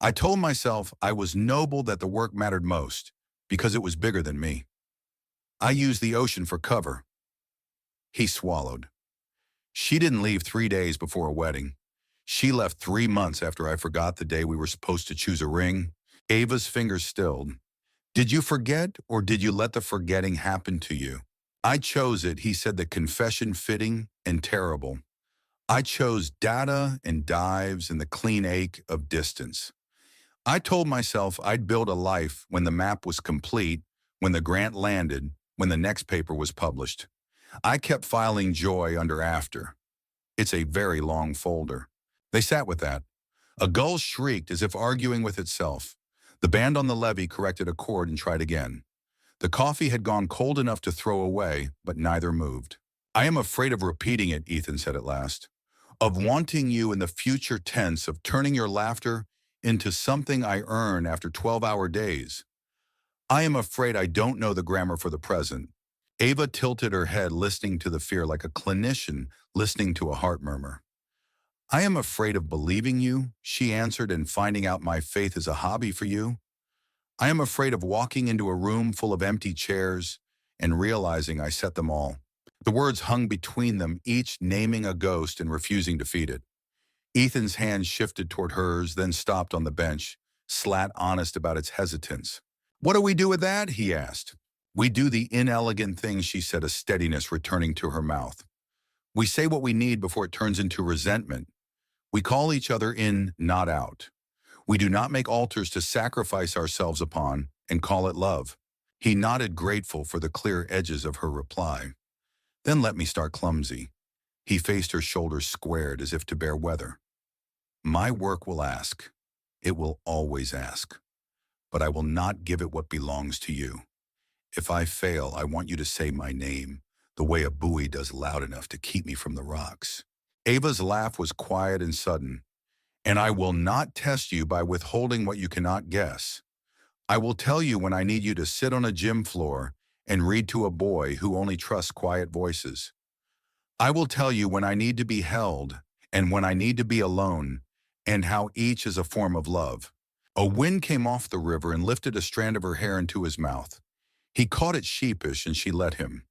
I told myself I was noble, that the work mattered most because it was bigger than me. I used the ocean for cover. He swallowed. She didn't leave 3 days before a wedding. She left 3 months after I forgot the day we were supposed to choose a ring. Ava's fingers stilled. Did you forget, or did you let the forgetting happen to you? I chose it, he said, the confession fitting and terrible. I chose data and dives and the clean ache of distance. I told myself I'd build a life when the map was complete, when the grant landed, when the next paper was published. I kept filing joy under after. It's a very long folder. They sat with that. A gull shrieked as if arguing with itself. The band on the levee corrected a chord and tried again. The coffee had gone cold enough to throw away, but neither moved. I am afraid of repeating it, Ethan said at last. Of wanting you in the future tense, of turning your laughter into something I earn after 12-hour days. I am afraid I don't know the grammar for the present. Ava tilted her head, listening to the fear like a clinician listening to a heart murmur. I am afraid of believing you, she answered, and finding out my faith is a hobby for you. I am afraid of walking into a room full of empty chairs and realizing I set them all. The words hung between them, each naming a ghost and refusing to feed it. Ethan's hand shifted toward hers, then stopped on the bench, slat honest about its hesitance. What do we do with that? He asked. We do the inelegant thing, she said, a steadiness returning to her mouth. We say what we need before it turns into resentment. We call each other in, not out. We do not make altars to sacrifice ourselves upon and call it love. He nodded, grateful for the clear edges of her reply. Then let me start clumsy. He faced her shoulders squared as if to bear weather. My work will ask. It will always ask. But I will not give it what belongs to you. If I fail, I want you to say my name, the way a buoy does loud enough to keep me from the rocks. Ava's laugh was quiet and sudden. And I will not test you by withholding what you cannot guess. I will tell you when I need you to sit on a gym floor and read to a boy who only trusts quiet voices. I will tell you when I need to be held and when I need to be alone, and how each is a form of love. A wind came off the river and lifted a strand of her hair into his mouth. He caught it sheepish and she let him.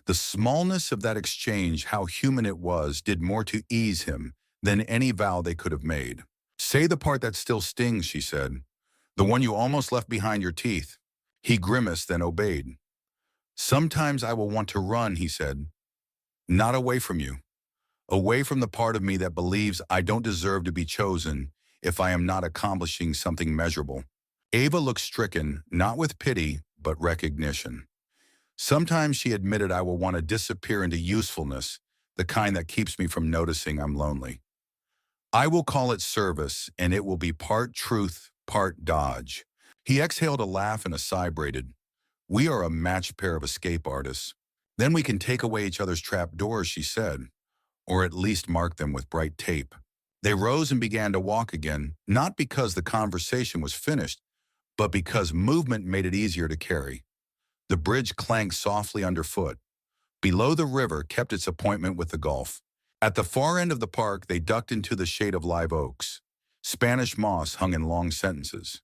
The smallness of that exchange, how human it was, did more to ease him than any vow they could have made. Say the part that still stings, she said. The one you almost left behind your teeth. He grimaced, then obeyed. Sometimes I will want to run, he said. Not away from you. Away from the part of me that believes I don't deserve to be chosen if I am not accomplishing something measurable. Ava looked stricken, not with pity, but recognition. Sometimes, she admitted, I will want to disappear into usefulness, the kind that keeps me from noticing I'm lonely. I will call it service, and it will be part truth, part dodge. He exhaled a laugh and a sigh braided. We are a matched pair of escape artists. Then we can take away each other's trap doors, she said, or at least mark them with bright tape. They rose and began to walk again, not because the conversation was finished, but because movement made it easier to carry. The bridge clanked softly underfoot. Below, the river kept its appointment with the Gulf. At the far end of the park, they ducked into the shade of live oaks. Spanish moss hung in long sentences.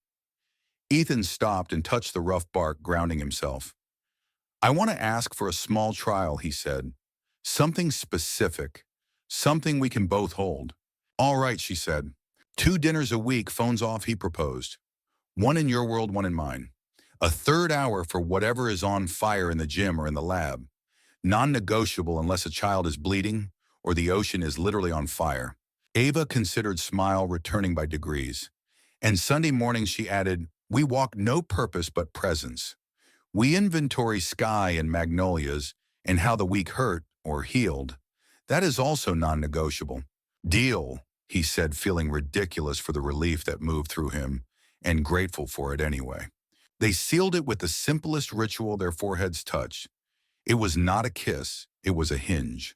Ethan stopped and touched the rough bark, grounding himself. I want to ask for a small trial, he said. Something specific. Something we can both hold. All right, she said. 2 dinners a week, phones off, he proposed. 1 in your world, 1 in mine. A third hour for whatever is on fire in the gym or in the lab. Non-negotiable unless a child is bleeding or the ocean is literally on fire. Ava considered, smile returning by degrees. And Sunday morning, she added, we walk no purpose but presence. We inventory sky and magnolias and how the weak hurt or healed, that is also non-negotiable. Deal, he said, feeling ridiculous for the relief that moved through him, and grateful for it anyway. They sealed it with the simplest ritual their foreheads touched. It was not a kiss, it was a hinge.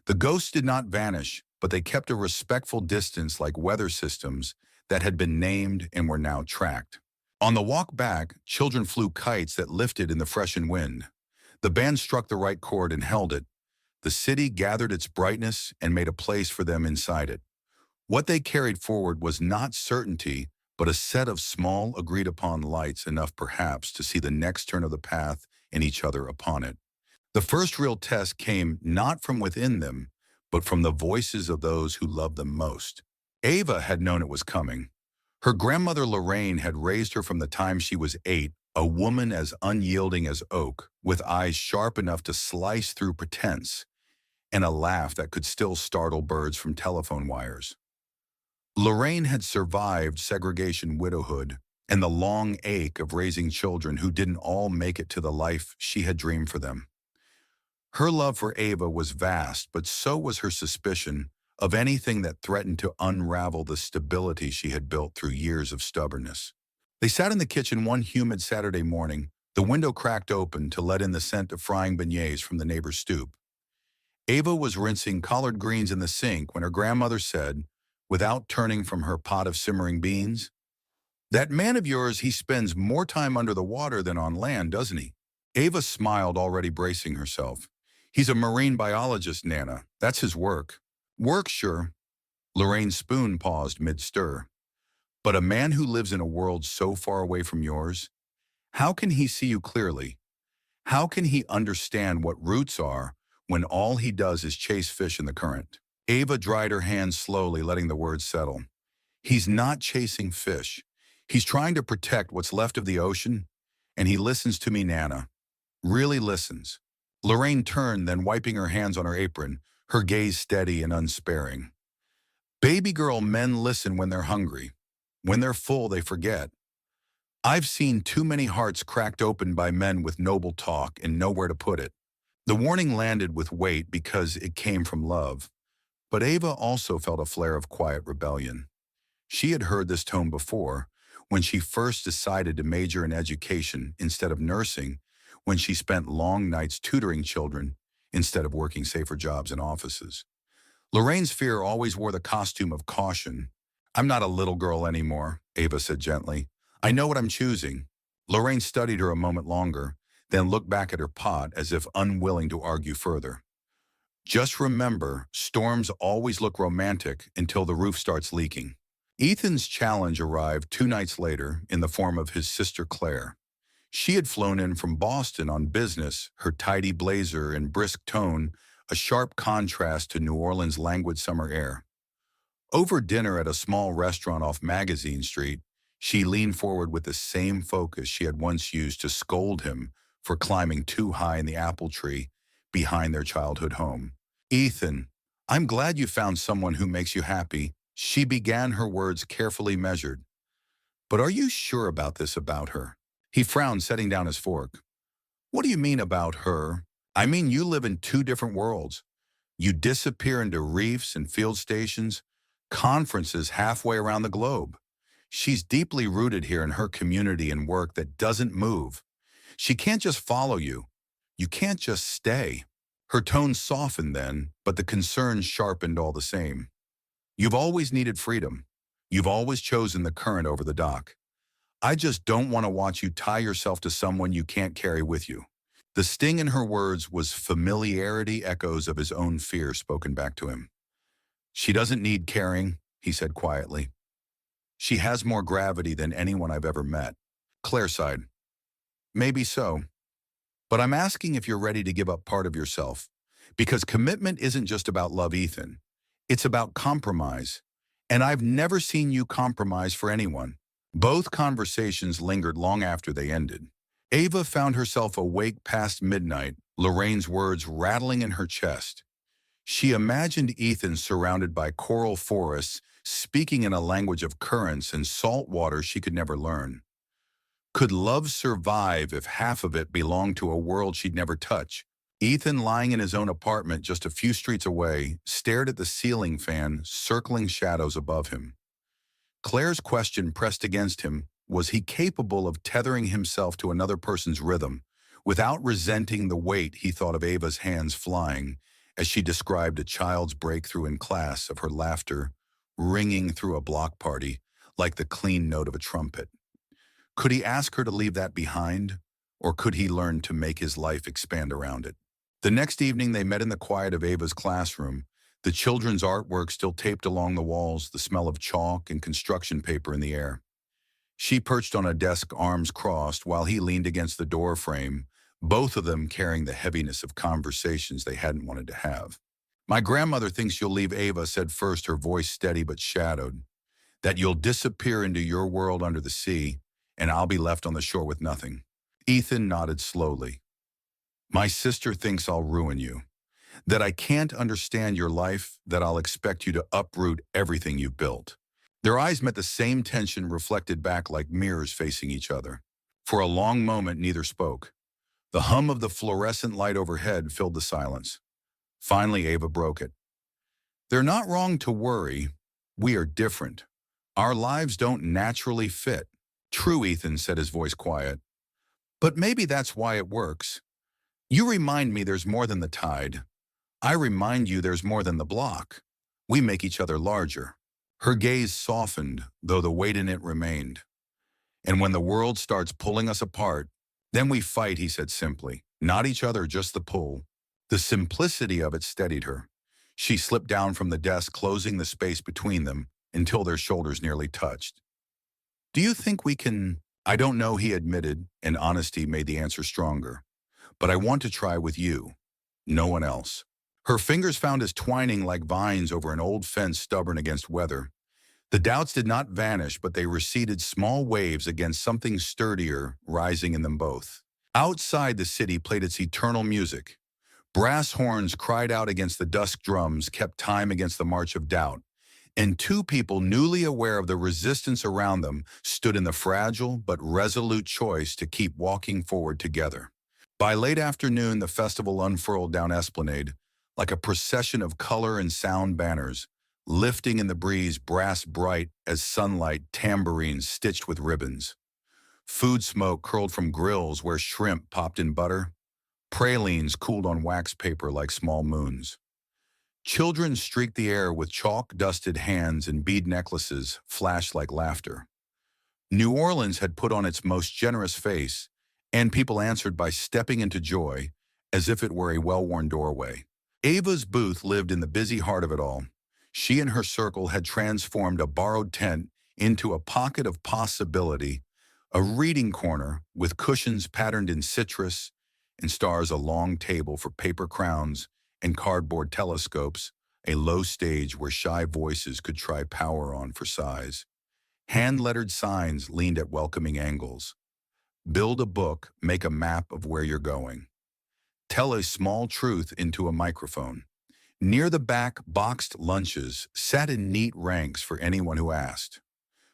The ghosts did not vanish, but they kept a respectful distance like weather systems that had been named and were now tracked. On the walk back, children flew kites that lifted in the freshened wind. The band struck the right chord and held it. The city gathered its brightness and made a place for them inside it. What they carried forward was not certainty, but a set of small, agreed-upon lights, enough perhaps to see the next turn of the path and each other upon it. The first real test came not from within them, but from the voices of those who loved them most. Ava had known it was coming. Her grandmother Lorraine had raised her from the time she was 8, a woman as unyielding as oak, with eyes sharp enough to slice through pretense, and a laugh that could still startle birds from telephone wires. Lorraine had survived segregation widowhood and the long ache of raising children who didn't all make it to the life she had dreamed for them. Her love for Ava was vast, but so was her suspicion of anything that threatened to unravel the stability she had built through years of stubbornness. They sat in the kitchen one humid Saturday morning, the window cracked open to let in the scent of frying beignets from the neighbor's stoop. Ava was rinsing collard greens in the sink when her grandmother said, without turning from her pot of simmering beans, "That man of yours, he spends more time under the water than on land, doesn't he?" Ava smiled, already bracing herself. "He's a marine biologist, Nana. That's his work." "Work, sure." Lorraine's spoon paused mid-stir. "But a man who lives in a world so far away from yours, how can he see you clearly? How can he understand what roots are when all he does is chase fish in the current?" Ava dried her hands slowly, letting the words settle. "He's not chasing fish. He's trying to protect what's left of the ocean, and he listens to me, Nana. Really listens." Lorraine turned, then wiping her hands on her apron, her gaze steady and unsparing. "Baby girl, men listen when they're hungry. When they're full, they forget. I've seen too many hearts cracked open by men with noble talk and nowhere to put it." The warning landed with weight because it came from love. But Ava also felt a flare of quiet rebellion. She had heard this tone before, when she first decided to major in education instead of nursing, when she spent long nights tutoring children instead of working safer jobs in offices. Lorraine's fear always wore the costume of caution. "I'm not a little girl anymore," Ava said gently. "I know what I'm choosing." Lorraine studied her a moment longer, then looked back at her pot as if unwilling to argue further. "Just remember, storms always look romantic until the roof starts leaking." Ethan's challenge arrived 2 nights later in the form of his sister Claire. She had flown in from Boston on business, her tidy blazer and brisk tone a sharp contrast to New Orleans' languid summer air. Over dinner at a small restaurant off Magazine Street, she leaned forward with the same focus she had once used to scold him for climbing too high in the apple tree behind their childhood home. "Ethan, I'm glad you found someone who makes you happy." She began, her words carefully measured. "But are you sure about this about her?" He frowned, setting down his fork. "What do you mean about her?" "I mean, you live in two different worlds. You disappear into reefs and field stations, conferences halfway around the globe. She's deeply rooted here in her community and work that doesn't move. She can't just follow you. You can't just stay." Her tone softened then, but the concern sharpened all the same. "You've always needed freedom. You've always chosen the current over the dock. I just don't want to watch you tie yourself to someone you can't carry with you." The sting in her words was familiarity, echoes of his own fear spoken back to him. "She doesn't need caring," he said quietly. "She has more gravity than anyone I've ever met." Claire sighed. "Maybe so. But I'm asking if you're ready to give up part of yourself. Because commitment isn't just about love, Ethan. It's about compromise. And I've never seen you compromise for anyone." Both conversations lingered long after they ended. Ava found herself awake past midnight, Lorraine's words rattling in her chest. She imagined Ethan surrounded by coral forests, speaking in a language of currents and salt water she could never learn. Could love survive if half of it belonged to a world she'd never touch? Ethan, lying in his own apartment just a few streets away, stared at the ceiling fan circling shadows above him. Claire's question pressed against him: was he capable of tethering himself to another person's rhythm without resenting the weight he thought of Ava's hands flying as she described a child's breakthrough in class of her laughter ringing through a block party like the clean note of a trumpet? Could he ask her to leave that behind, or could he learn to make his life expand around it? The next evening they met in the quiet of Ava's classroom, the children's artwork still taped along the walls, the smell of chalk and construction paper in the air. She perched on a desk, arms crossed, while he leaned against the door frame, both of them carrying the heaviness of conversations they hadn't wanted to have. "My grandmother thinks you'll leave," Ava said first, her voice steady but shadowed. "That you'll disappear into your world under the sea, and I'll be left on the shore with nothing." Ethan nodded slowly. "My sister thinks I'll ruin you. That I can't understand your life, that I'll expect you to uproot everything you've built." Their eyes met, the same tension reflected back like mirrors facing each other. For a long moment, neither spoke. The hum of the fluorescent light overhead filled the silence. Finally, Ava broke it. "They're not wrong to worry. We are different. Our lives don't naturally fit." "True," Ethan said, his voice quiet. "But maybe that's why it works. You remind me there's more than the tide. I remind you there's more than the block. We make each other larger." Her gaze softened, though the weight in it remained. "And when the world starts pulling us apart, then we fight," he said simply. "Not each other, just the pull." The simplicity of it steadied her. She slipped down from the desk, closing the space between them until their shoulders nearly touched. "Do you think we can—" "I don't know," he admitted, and honesty made the answer stronger. "But I want to try with you. No one else." Her fingers found his, twining like vines over an old fence stubborn against weather. The doubts did not vanish, but they receded, small waves against something sturdier rising in them both. Outside, the city played its eternal music. Brass horns cried out against the dusk drums, kept time against the march of doubt. And two people, newly aware of the resistance around them, stood in the fragile but resolute choice to keep walking forward together. By late afternoon, the festival unfurled down Esplanade, like a procession of color and sound banners, lifting in the breeze, brass bright as sunlight, tambourines stitched with ribbons. Food smoke curled from grills where shrimp popped in butter. Pralines cooled on wax paper like small moons. Children streaked the air with chalk-dusted hands, and bead necklaces flashed like laughter. New Orleans had put on its most generous face, and people answered by stepping into joy as if it were a well-worn doorway. Ava's booth lived in the busy heart of it all. She and her circle had transformed a borrowed tent into a pocket of possibility, a reading corner with cushions patterned in citrus and stars, a long table for paper crowns and cardboard telescopes, a low stage where shy voices could try power on for size. Hand-lettered signs leaned at welcoming angles. "Build a book, make a map of where you're going. Tell a small truth into a microphone." Near the back, boxed lunches sat in neat ranks for anyone who asked.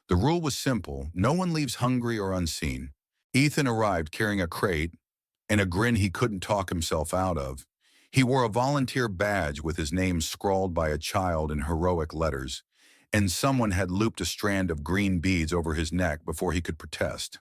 The rule was simple: no one leaves hungry or unseen. Ethan arrived carrying a crate and a grin he couldn't talk himself out of. He wore a volunteer badge with his name scrawled by a child in heroic letters, and someone had looped a strand of green beads over his neck before he could protest.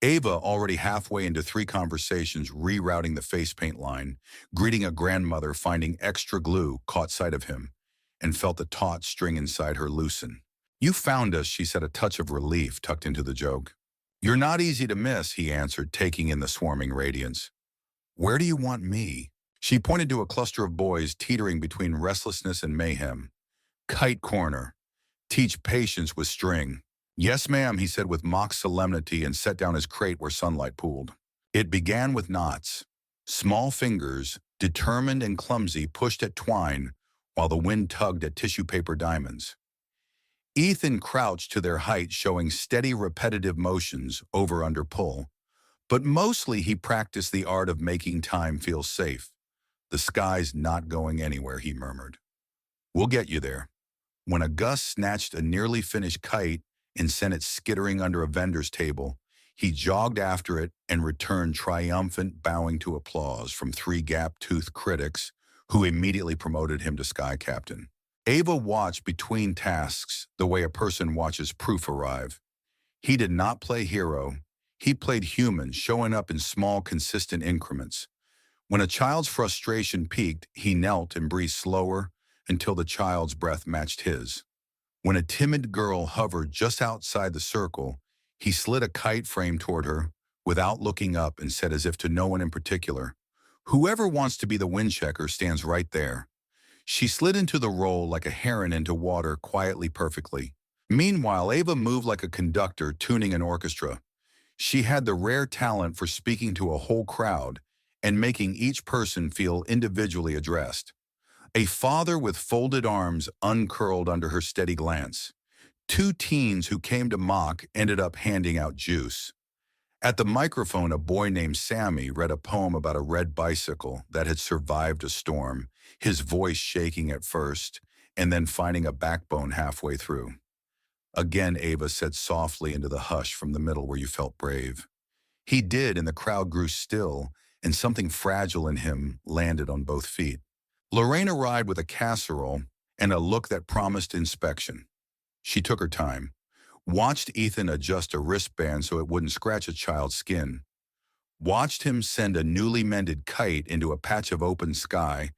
Ava, already halfway into 3 conversations, rerouting the face paint line, greeting a grandmother, finding extra glue, caught sight of him, and felt the taut string inside her loosen. "You found us," she said, a touch of relief tucked into the joke. "You're not easy to miss," he answered, taking in the swarming radiance. "Where do you want me?" She pointed to a cluster of boys teetering between restlessness and mayhem. "Kite corner. Teach patience with string." "Yes, ma'am," he said with mock solemnity, and set down his crate where sunlight pooled. It began with knots. Small fingers, determined and clumsy, pushed at twine while the wind tugged at tissue paper diamonds. Ethan crouched to their height, showing steady, repetitive motions, over under pull. But mostly he practiced the art of making time feel safe. "The sky's not going anywhere," he murmured. "We'll get you there." When a gust snatched a nearly finished kite and sent it skittering under a vendor's table, He jogged after it and returned triumphant, bowing to applause from three gap-toothed critics who immediately promoted him to Sky Captain. Ava watched between tasks the way a person watches proof arrive. He did not play hero. He played human, showing up in small, consistent increments. When a child's frustration peaked, he knelt and breathed slower until the child's breath matched his. When a timid girl hovered just outside the circle, he slid a kite frame toward her without looking up and said as if to no one in particular, "Whoever wants to be the wind checker stands right there." She slid into the role like a heron into water quietly perfectly. Meanwhile, Ava moved like a conductor tuning an orchestra. She had the rare talent for speaking to a whole crowd and making each person feel individually addressed. A father with folded arms uncurled under her steady glance. Two teens who came to mock ended up handing out juice. At the microphone, a boy named Sammy read a poem about a red bicycle that had survived a storm, his voice shaking at first, and then finding a backbone halfway through. Again, Ava said softly into the hush from the middle where you felt brave. He did, and the crowd grew still, and something fragile in him landed on both feet. Lorraine arrived with a casserole and a look that promised inspection. She took her time, watched Ethan adjust a wristband so it wouldn't scratch a child's skin, watched him send a newly mended kite into a patch of open sky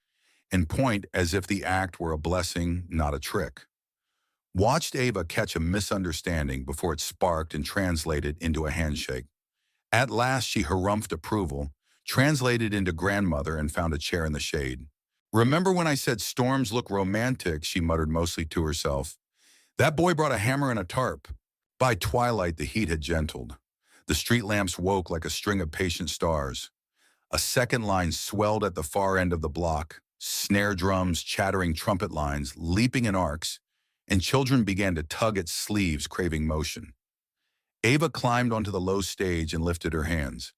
and point as if the act were a blessing, not a trick. Watched Ava catch a misunderstanding before it sparked and translated into a handshake. At last she harumphed approval, translated into grandmother, and found a chair in the shade. "Remember when I said storms look romantic?" she muttered mostly to herself. "That boy brought a hammer and a tarp." By twilight, the heat had gentled. The street lamps woke like a string of patient stars. A second line swelled at the far end of the block, snare drums, chattering trumpet lines, leaping in arcs, and children began to tug at sleeves, craving motion. Ava climbed onto the low stage and lifted her hands.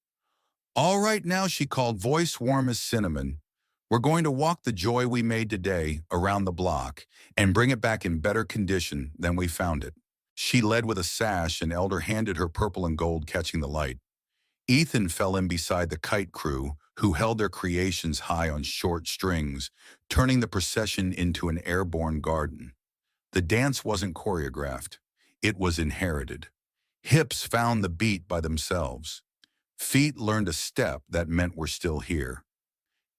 "All right now," she called, voice warm as cinnamon. "We're going to walk the joy we made today around the block and bring it back in better condition than we found it." She led with a sash, and Elder handed her purple and gold, catching the light. Ethan fell in beside the kite crew, who held their creations high on short strings, turning the procession into an airborne garden. The dance wasn't choreographed. It was inherited. Hips found the beat by themselves. Feet learned a step that meant we're still here.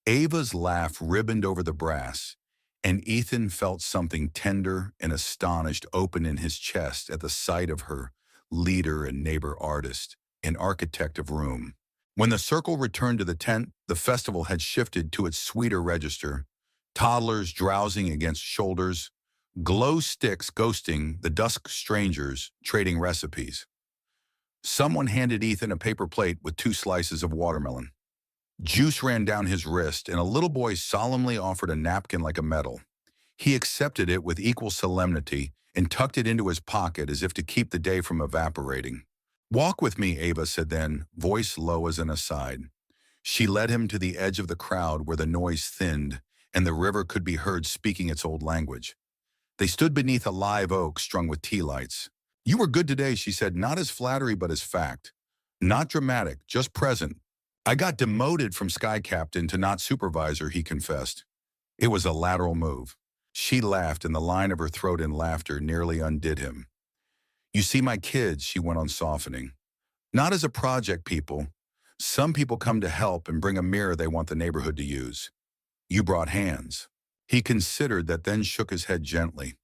Ava's laugh ribboned over the brass, and Ethan felt something tender and astonished open in his chest at the sight of her, leader and neighbor artist, an architect of room. When the circle returned to the tent, the festival had shifted to its sweeter register, toddlers drowsing against shoulders, glow sticks ghosting the dusk strangers trading recipes. Someone handed Ethan a paper plate with 2 slices of watermelon. Juice ran down his wrist, and a little boy solemnly offered a napkin like a medal. He accepted it with equal solemnity and tucked it into his pocket as if to keep the day from evaporating. "Walk with me," Ava said then, voice low as an aside. She led him to the edge of the crowd where the noise thinned and the river could be heard speaking its old language. They stood beneath a live oak strung with tea lights. "You were good today," she said, not as flattery but as fact. "Not dramatic, just present." "I got demoted from Sky Captain to not supervisor," he confessed. It was a lateral move. She laughed, and the line of her throat in laughter nearly undid him. "You see, my kids," she went on, softening. "Not as a project, people. Some people come to help and bring a mirror they want the neighborhood to use. You brought hands." He considered that, then shook his head gently.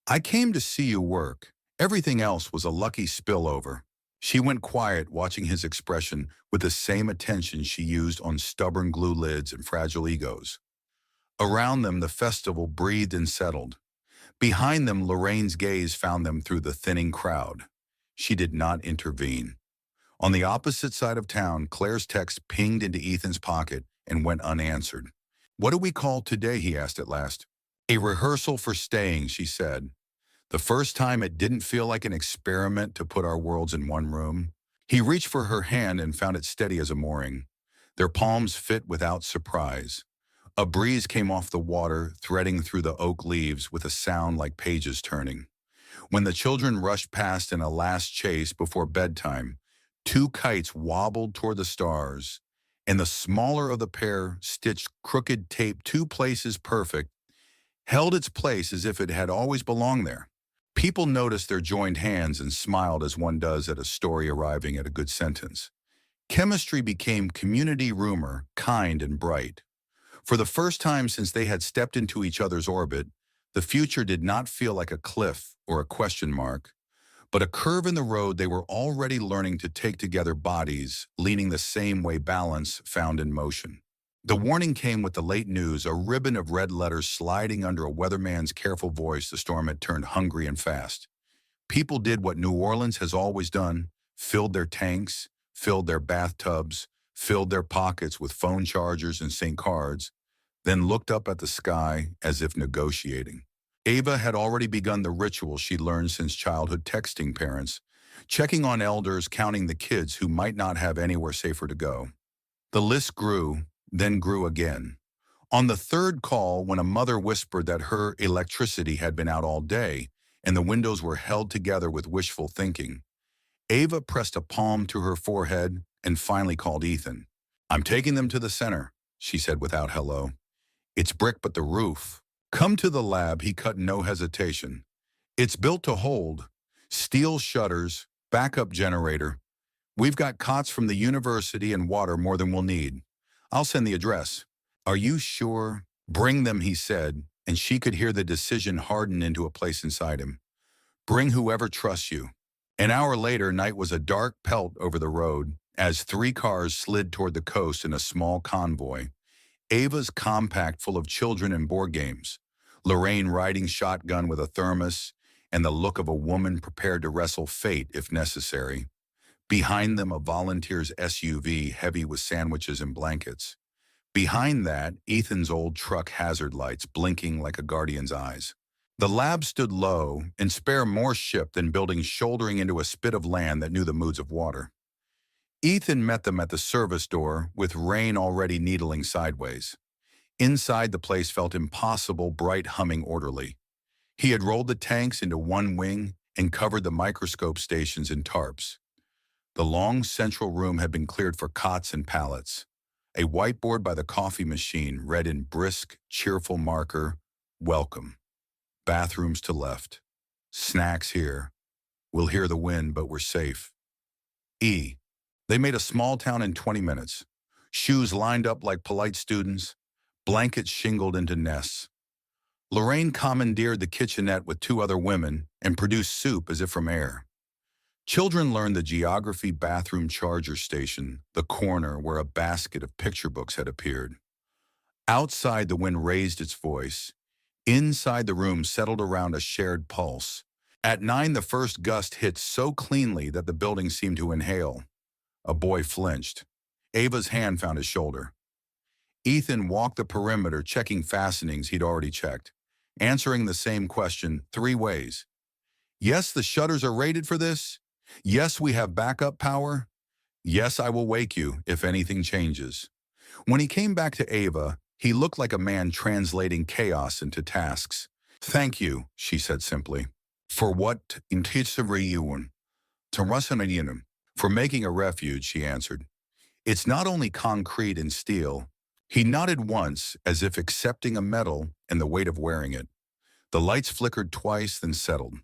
"I came to see you work. Everything else was a lucky spillover." She went quiet, watching his expression with the same attention she used on stubborn glue lids and fragile egos. Around them, the festival breathed and settled. Behind them, Lorraine's gaze found them through the thinning crowd. She did not intervene. On the opposite side of town, Claire's text pinged into Ethan's pocket and went unanswered. "What do we call today?" he asked at last. "A rehearsal for staying," she said. "The first time it didn't feel like an experiment to put our worlds in one room." He reached for her hand and found it steady as a mooring. Their palms fit without surprise. A breeze came off the water, threading through the oak leaves with a sound like pages turning. When the children rushed past in a last chase before bedtime, Two kites wobbled toward the stars, and the smaller of the pair stitched crooked tape two places perfect, held its place as if it had always belonged there. People noticed their joined hands and smiled as one does at a story arriving at a good sentence. Chemistry became community rumor, kind and bright. For the first time since they had stepped into each other's orbit, the future did not feel like a cliff or a question mark, but a curve in the road they were already learning to take together, bodies leaning the same way, balance found in motion. The warning came with the late news, a ribbon of red letters sliding under a weatherman's careful voice. The storm had turned hungry and fast. People did what New Orleans has always done, filled their tanks, filled their bathtubs, filled their pockets with phone chargers and SIM cards, then looked up at the sky as if negotiating. Ava had already begun the ritual she learned since childhood, texting parents, checking on elders, counting the kids who might not have anywhere safer to go. The list grew, then grew again. On the third call, when a mother whispered that her electricity had been out all day and the windows were held together with wishful thinking, Ava pressed a palm to her forehead and finally called Ethan. "I'm taking them to the center," she said without hello. "It's brick but the roof." "Come to the lab," he cut, no hesitation. "It's built to hold. Steel shutters, backup generator. We've got cots from the university and water more than we'll need. I'll send the address." "Are you sure?" "Bring them," he said, and she could hear the decision harden into a place inside him. "Bring whoever trusts you." An hour later, night was a dark pelt over the road as three cars slid toward the coast in a small convoy. Ava's compact, full of children and board games. Lorraine riding shotgun with a thermos and the look of a woman prepared to wrestle fate if necessary. Behind them, a volunteer's SUV heavy with sandwiches and blankets. Behind that, Ethan's old truck hazard lights blinking like a guardian's eyes. The lab stood low and spare, more ship than buildings shouldering into a spit of land that knew the moods of water. Ethan met them at the service door, with rain already needling sideways. Inside, the place felt impossible, bright, humming, orderly. He had rolled the tanks into one wing and covered the microscope stations in tarps. The long central room had been cleared for cots and pallets. A whiteboard by the coffee machine read in brisk, cheerful marker, "Welcome. Bathrooms to left. Snacks here. We'll hear the wind, but we're safe." They made a small town in 20 minutes. Shoes lined up like polite students, blankets shingled into nests. Lorraine commandeered the kitchenette with two other women and produced soup as if from air. Children learned the geography, bathroom charger station, the corner where a basket of picture books had appeared. Outside, the wind raised its voice. Inside, the room settled around a shared pulse. At 9, the first gust hit so cleanly that the building seemed to inhale. A boy flinched. Ava's hand found his shoulder. Ethan walked the perimeter, checking fastenings he'd already checked, answering the same question 3 ways. "Yes, the shutters are rated for this. Yes, we have backup power. Yes, I will wake you if anything changes." When he came back to Ava, he looked like a man translating chaos into tasks. "Thank you," she said simply. "For what? For making a refuge," she answered. "It's not only concrete and steel." He nodded once, as if accepting a medal and the weight of wearing it. The lights flickered twice, then settled.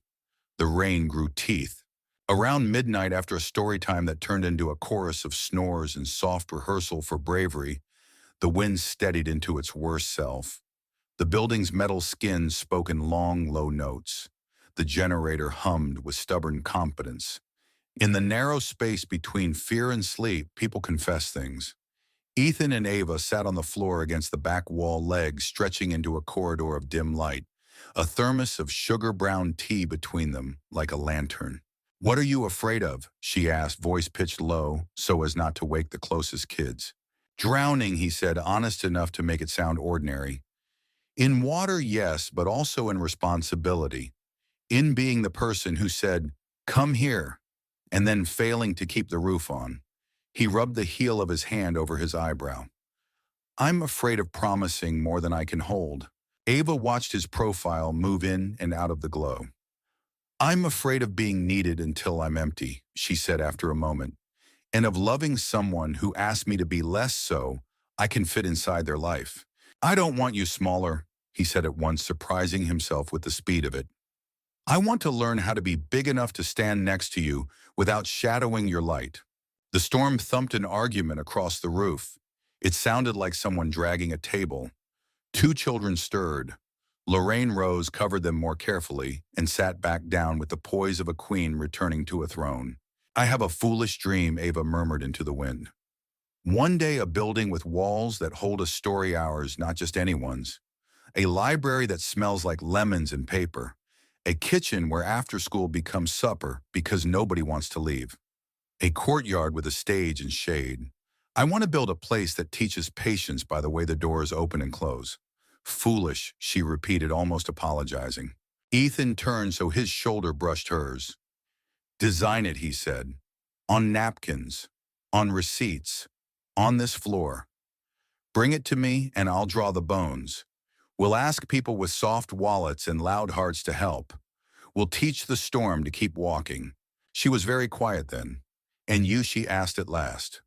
The rain grew teeth. Around midnight, after a story time that turned into a chorus of snores and soft rehearsal for bravery, the wind steadied into its worst self. The building's metal skins spoke in long, low notes. The generator hummed with stubborn competence. In the narrow space between fear and sleep, people confessed things. Ethan and Ava sat on the floor against the back wall, legs stretching into a corridor of dim light, a thermos of sugar-brown tea between them, like a lantern. "What are you afraid of?" she asked, voice pitched low so as not to wake the closest kids. "Drowning," he said, honest enough to make it sound ordinary. "In water, yes, but also in responsibility. In being the person who said, 'Come here,' and then failing to keep the roof on." He rubbed the heel of his hand over his eyebrow. "I'm afraid of promising more than I can hold." Ava watched his profile move in and out of the glow. "I'm afraid of being needed until I'm empty," she said after a moment. and of loving someone who asked me to be less so I can fit inside their life. I don't want you smaller, he said at once, surprising himself with the speed of it. I want to learn how to be big enough to stand next to you without shadowing your light. The storm thumped an argument across the roof. It sounded like someone dragging a table. Two children stirred. Lorraine rose, covered them more carefully, and sat back down with the poise of a queen returning to a throne. I have a foolish dream, Ava murmured into the wind. One day a building with walls that hold a story ours, not just anyone's. A library that smells like lemons and paper. A kitchen where after school becomes supper because nobody wants to leave. A courtyard with a stage and shade. I want to build a place that teaches patience by the way the doors open and close. Foolish, she repeated, almost apologizing. Ethan turned so his shoulder brushed hers. Design it, he said. On napkins. On receipts. On this floor. Bring it to me and I'll draw the bones. We'll ask people with soft wallets and loud hearts to help. We'll teach the storm to keep walking. She was very quiet then. And you, she asked at last.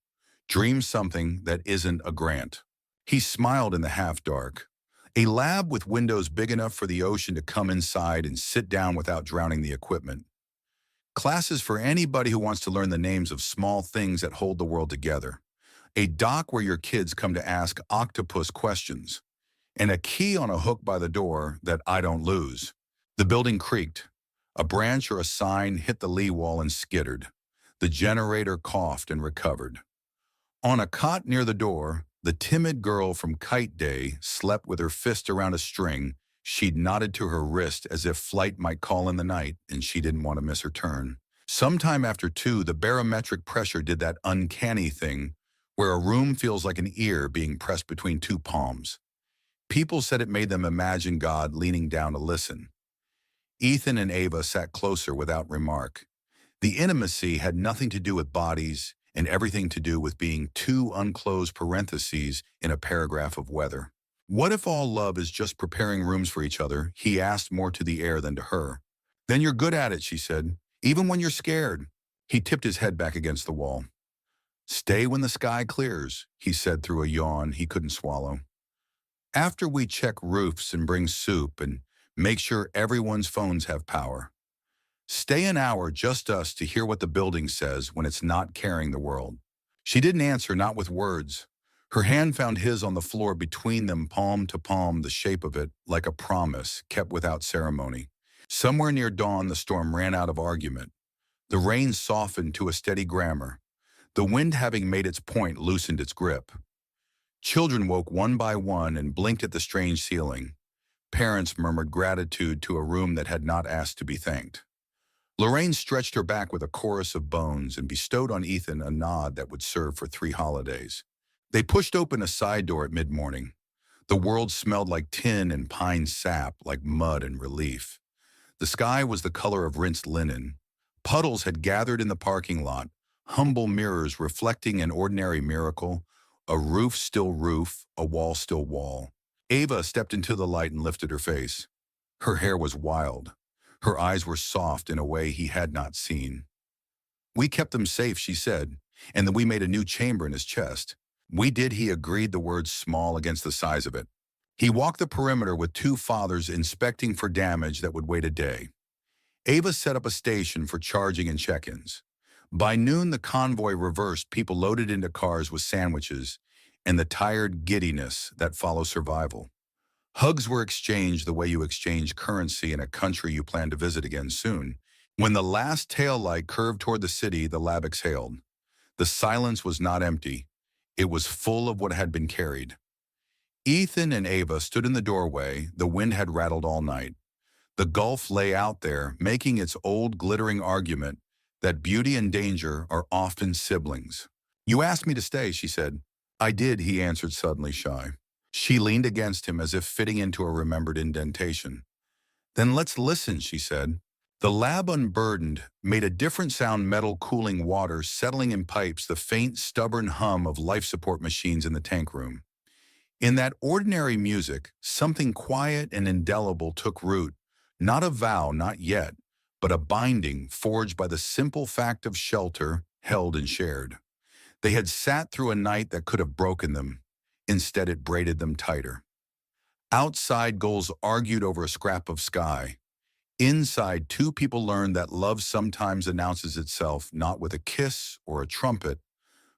Dream something that isn't a grant. He smiled in the half-dark. A lab with windows big enough for the ocean to come inside and sit down without drowning the equipment. Classes for anybody who wants to learn the names of small things that hold the world together. A dock where your kids come to ask octopus questions. And a key on a hook by the door that I don't lose. The building creaked. A branch or a sign hit the lee wall and skittered. The generator coughed and recovered. On a cot near the door, the timid girl from Kite Day slept with her fist around a string. She'd nodded to her wrist as if flight might call in the night, and she didn't want to miss her turn. Sometime after 2, the barometric pressure did that uncanny thing where a room feels like an ear being pressed between two palms. People said it made them imagine God leaning down to listen. Ethan and Ava sat closer without remark. The intimacy had nothing to do with bodies and everything to do with being two unclosed parentheses in a paragraph of weather. What if all love is just preparing rooms for each other? He asked, more to the air than to her. Then you're good at it, she said, even when you're scared. He tipped his head back against the wall. Stay when the sky clears, he said through a yawn he couldn't swallow. After we check roofs and bring soup and make sure everyone's phones have power. Stay an hour, just us, to hear what the building says when it's not carrying the world. She didn't answer, not with words. Her hand found his on the floor between them, palm to palm, the shape of it, like a promise, kept without ceremony. Somewhere near dawn, the storm ran out of argument. The rain softened to a steady grammar. The wind, having made its point, loosened its grip. Children woke one by one and blinked at the strange ceiling. Parents murmured gratitude to a room that had not asked to be thanked. Lorraine stretched her back with a chorus of bones and bestowed on Ethan a nod that would serve for 3 holidays. They pushed open a side door at mid-morning. The world smelled like tin and pine sap, like mud and relief. The sky was the color of rinsed linen. Puddles had gathered in the parking lot, humble mirrors reflecting an ordinary miracle, a roof still roof, a wall still wall. Ava stepped into the light and lifted her face. Her hair was wild. Her eyes were soft in a way he had not seen. We kept them safe, she said, and then we made a new chamber in his chest. We did, he agreed, the words small against the size of it. He walked the perimeter with 2 fathers inspecting for damage that would wait a day. Ava set up a station for charging and check-ins. By noon, the convoy reversed, people loaded into cars with sandwiches and the tired giddiness that follows survival. Hugs were exchanged the way you exchange currency in a country you plan to visit again soon. When the last taillight curved toward the city, the lab exhaled. The silence was not empty. It was full of what had been carried. Ethan and Ava stood in the doorway. The wind had rattled all night. The Gulf lay out there, making its old glittering argument that beauty and danger are often siblings. You asked me to stay, she said. I did, he answered, suddenly shy. She leaned against him as if fitting into a remembered indentation. Then let's listen, she said. The lab, unburdened, made a different sound, metal cooling water settling in pipes, the faint, stubborn hum of life support machines in the tank room. In that ordinary music, something quiet and indelible took root, not a vow, not yet, but a binding forged by the simple fact of shelter held and shared. They had sat through a night that could have broken them. Instead, it braided them tighter. Outside, goals argued over a scrap of sky. Inside, two people learned that love sometimes announces itself not with a kiss or a trumpet,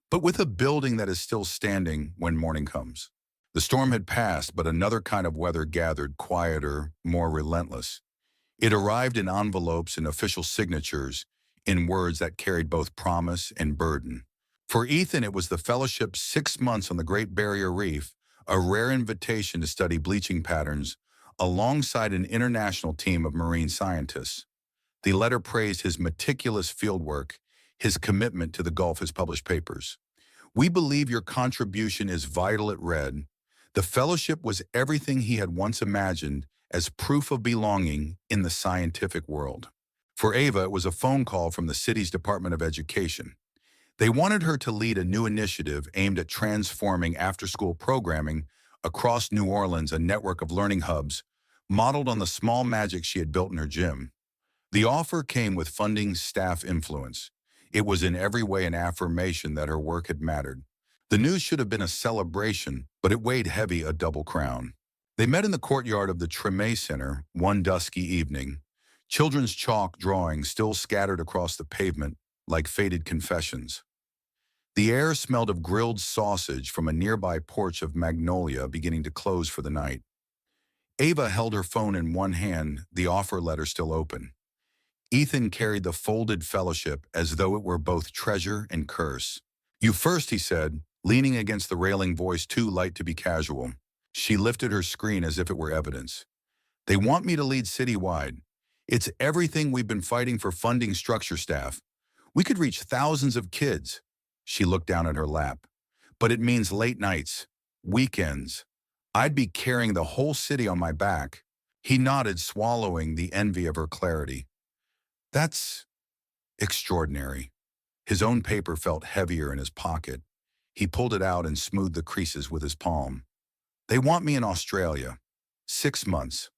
but with a building that is still standing when morning comes. The storm had passed, but another kind of weather gathered, quieter, more relentless. It arrived in envelopes and official signatures, in words that carried both promise and burden. For Ethan, it was the fellowship's 6 months on the Great Barrier Reef, a rare invitation to study bleaching patterns alongside an international team of marine scientists. The letter praised his meticulous fieldwork, his commitment to the Gulf, his published papers. "We believe your contribution is vital," it read. The fellowship was everything he had once imagined as proof of belonging in the scientific world. For Ava, it was a phone call from the city's Department of Education. They wanted her to lead a new initiative aimed at transforming after-school programming across New Orleans, a network of learning hubs modeled on the small magic she had built in her gym. The offer came with funding, staff influence. It was in every way an affirmation that her work had mattered. The news should have been a celebration, but it weighed heavy, a double crown. They met in the courtyard of the Treme Center one dusky evening, children's chalk drawings still scattered across the pavement like faded confessions. The air smelled of grilled sausage from a nearby porch of magnolia beginning to close for the night. Ava held her phone in one hand, the offer letter still open. Ethan carried the folded fellowship as though it were both treasure and curse. "You first," he said, leaning against the railing, voice too light to be casual. She lifted her screen as if it were evidence. "They want me to lead citywide. It's everything we've been fighting for, funding, structure, staff. We could reach thousands of kids." She looked down at her lap. "But it means late nights, weekends. I'd be carrying the whole city on my back." He nodded, swallowing the envy of her clarity. "That's extraordinary." His own paper felt heavier in his pocket. He pulled it out and smoothed the creases with his palm. "They want me in Australia. 6 months.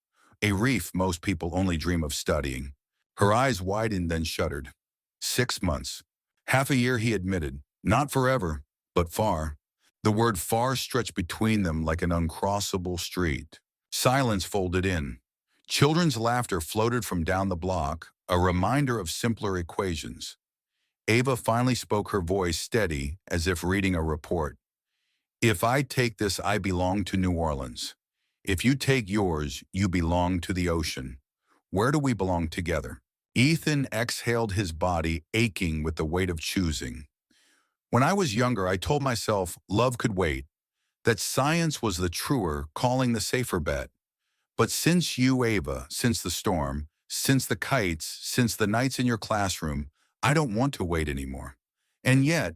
A reef most people only dream of studying." Her eyes widened, then shuddered. 6 months. Half a year, he admitted. Not forever, but far. The word far stretched between them like an uncrossable street. Silence folded in. Children's laughter floated from down the block, a reminder of simpler equations. Ava finally spoke, her voice steady, as if reading a report. "If I take this, I belong to New Orleans. If you take yours, you belong to the ocean. Where do we belong together?" Ethan exhaled, his body aching with the weight of choosing. "When I was younger, I told myself love could wait, that science was the truer, calling the safer bet. But since you, Ava, since the storm, since the kites, since the nights in your classroom, I don't want to wait anymore." And yet,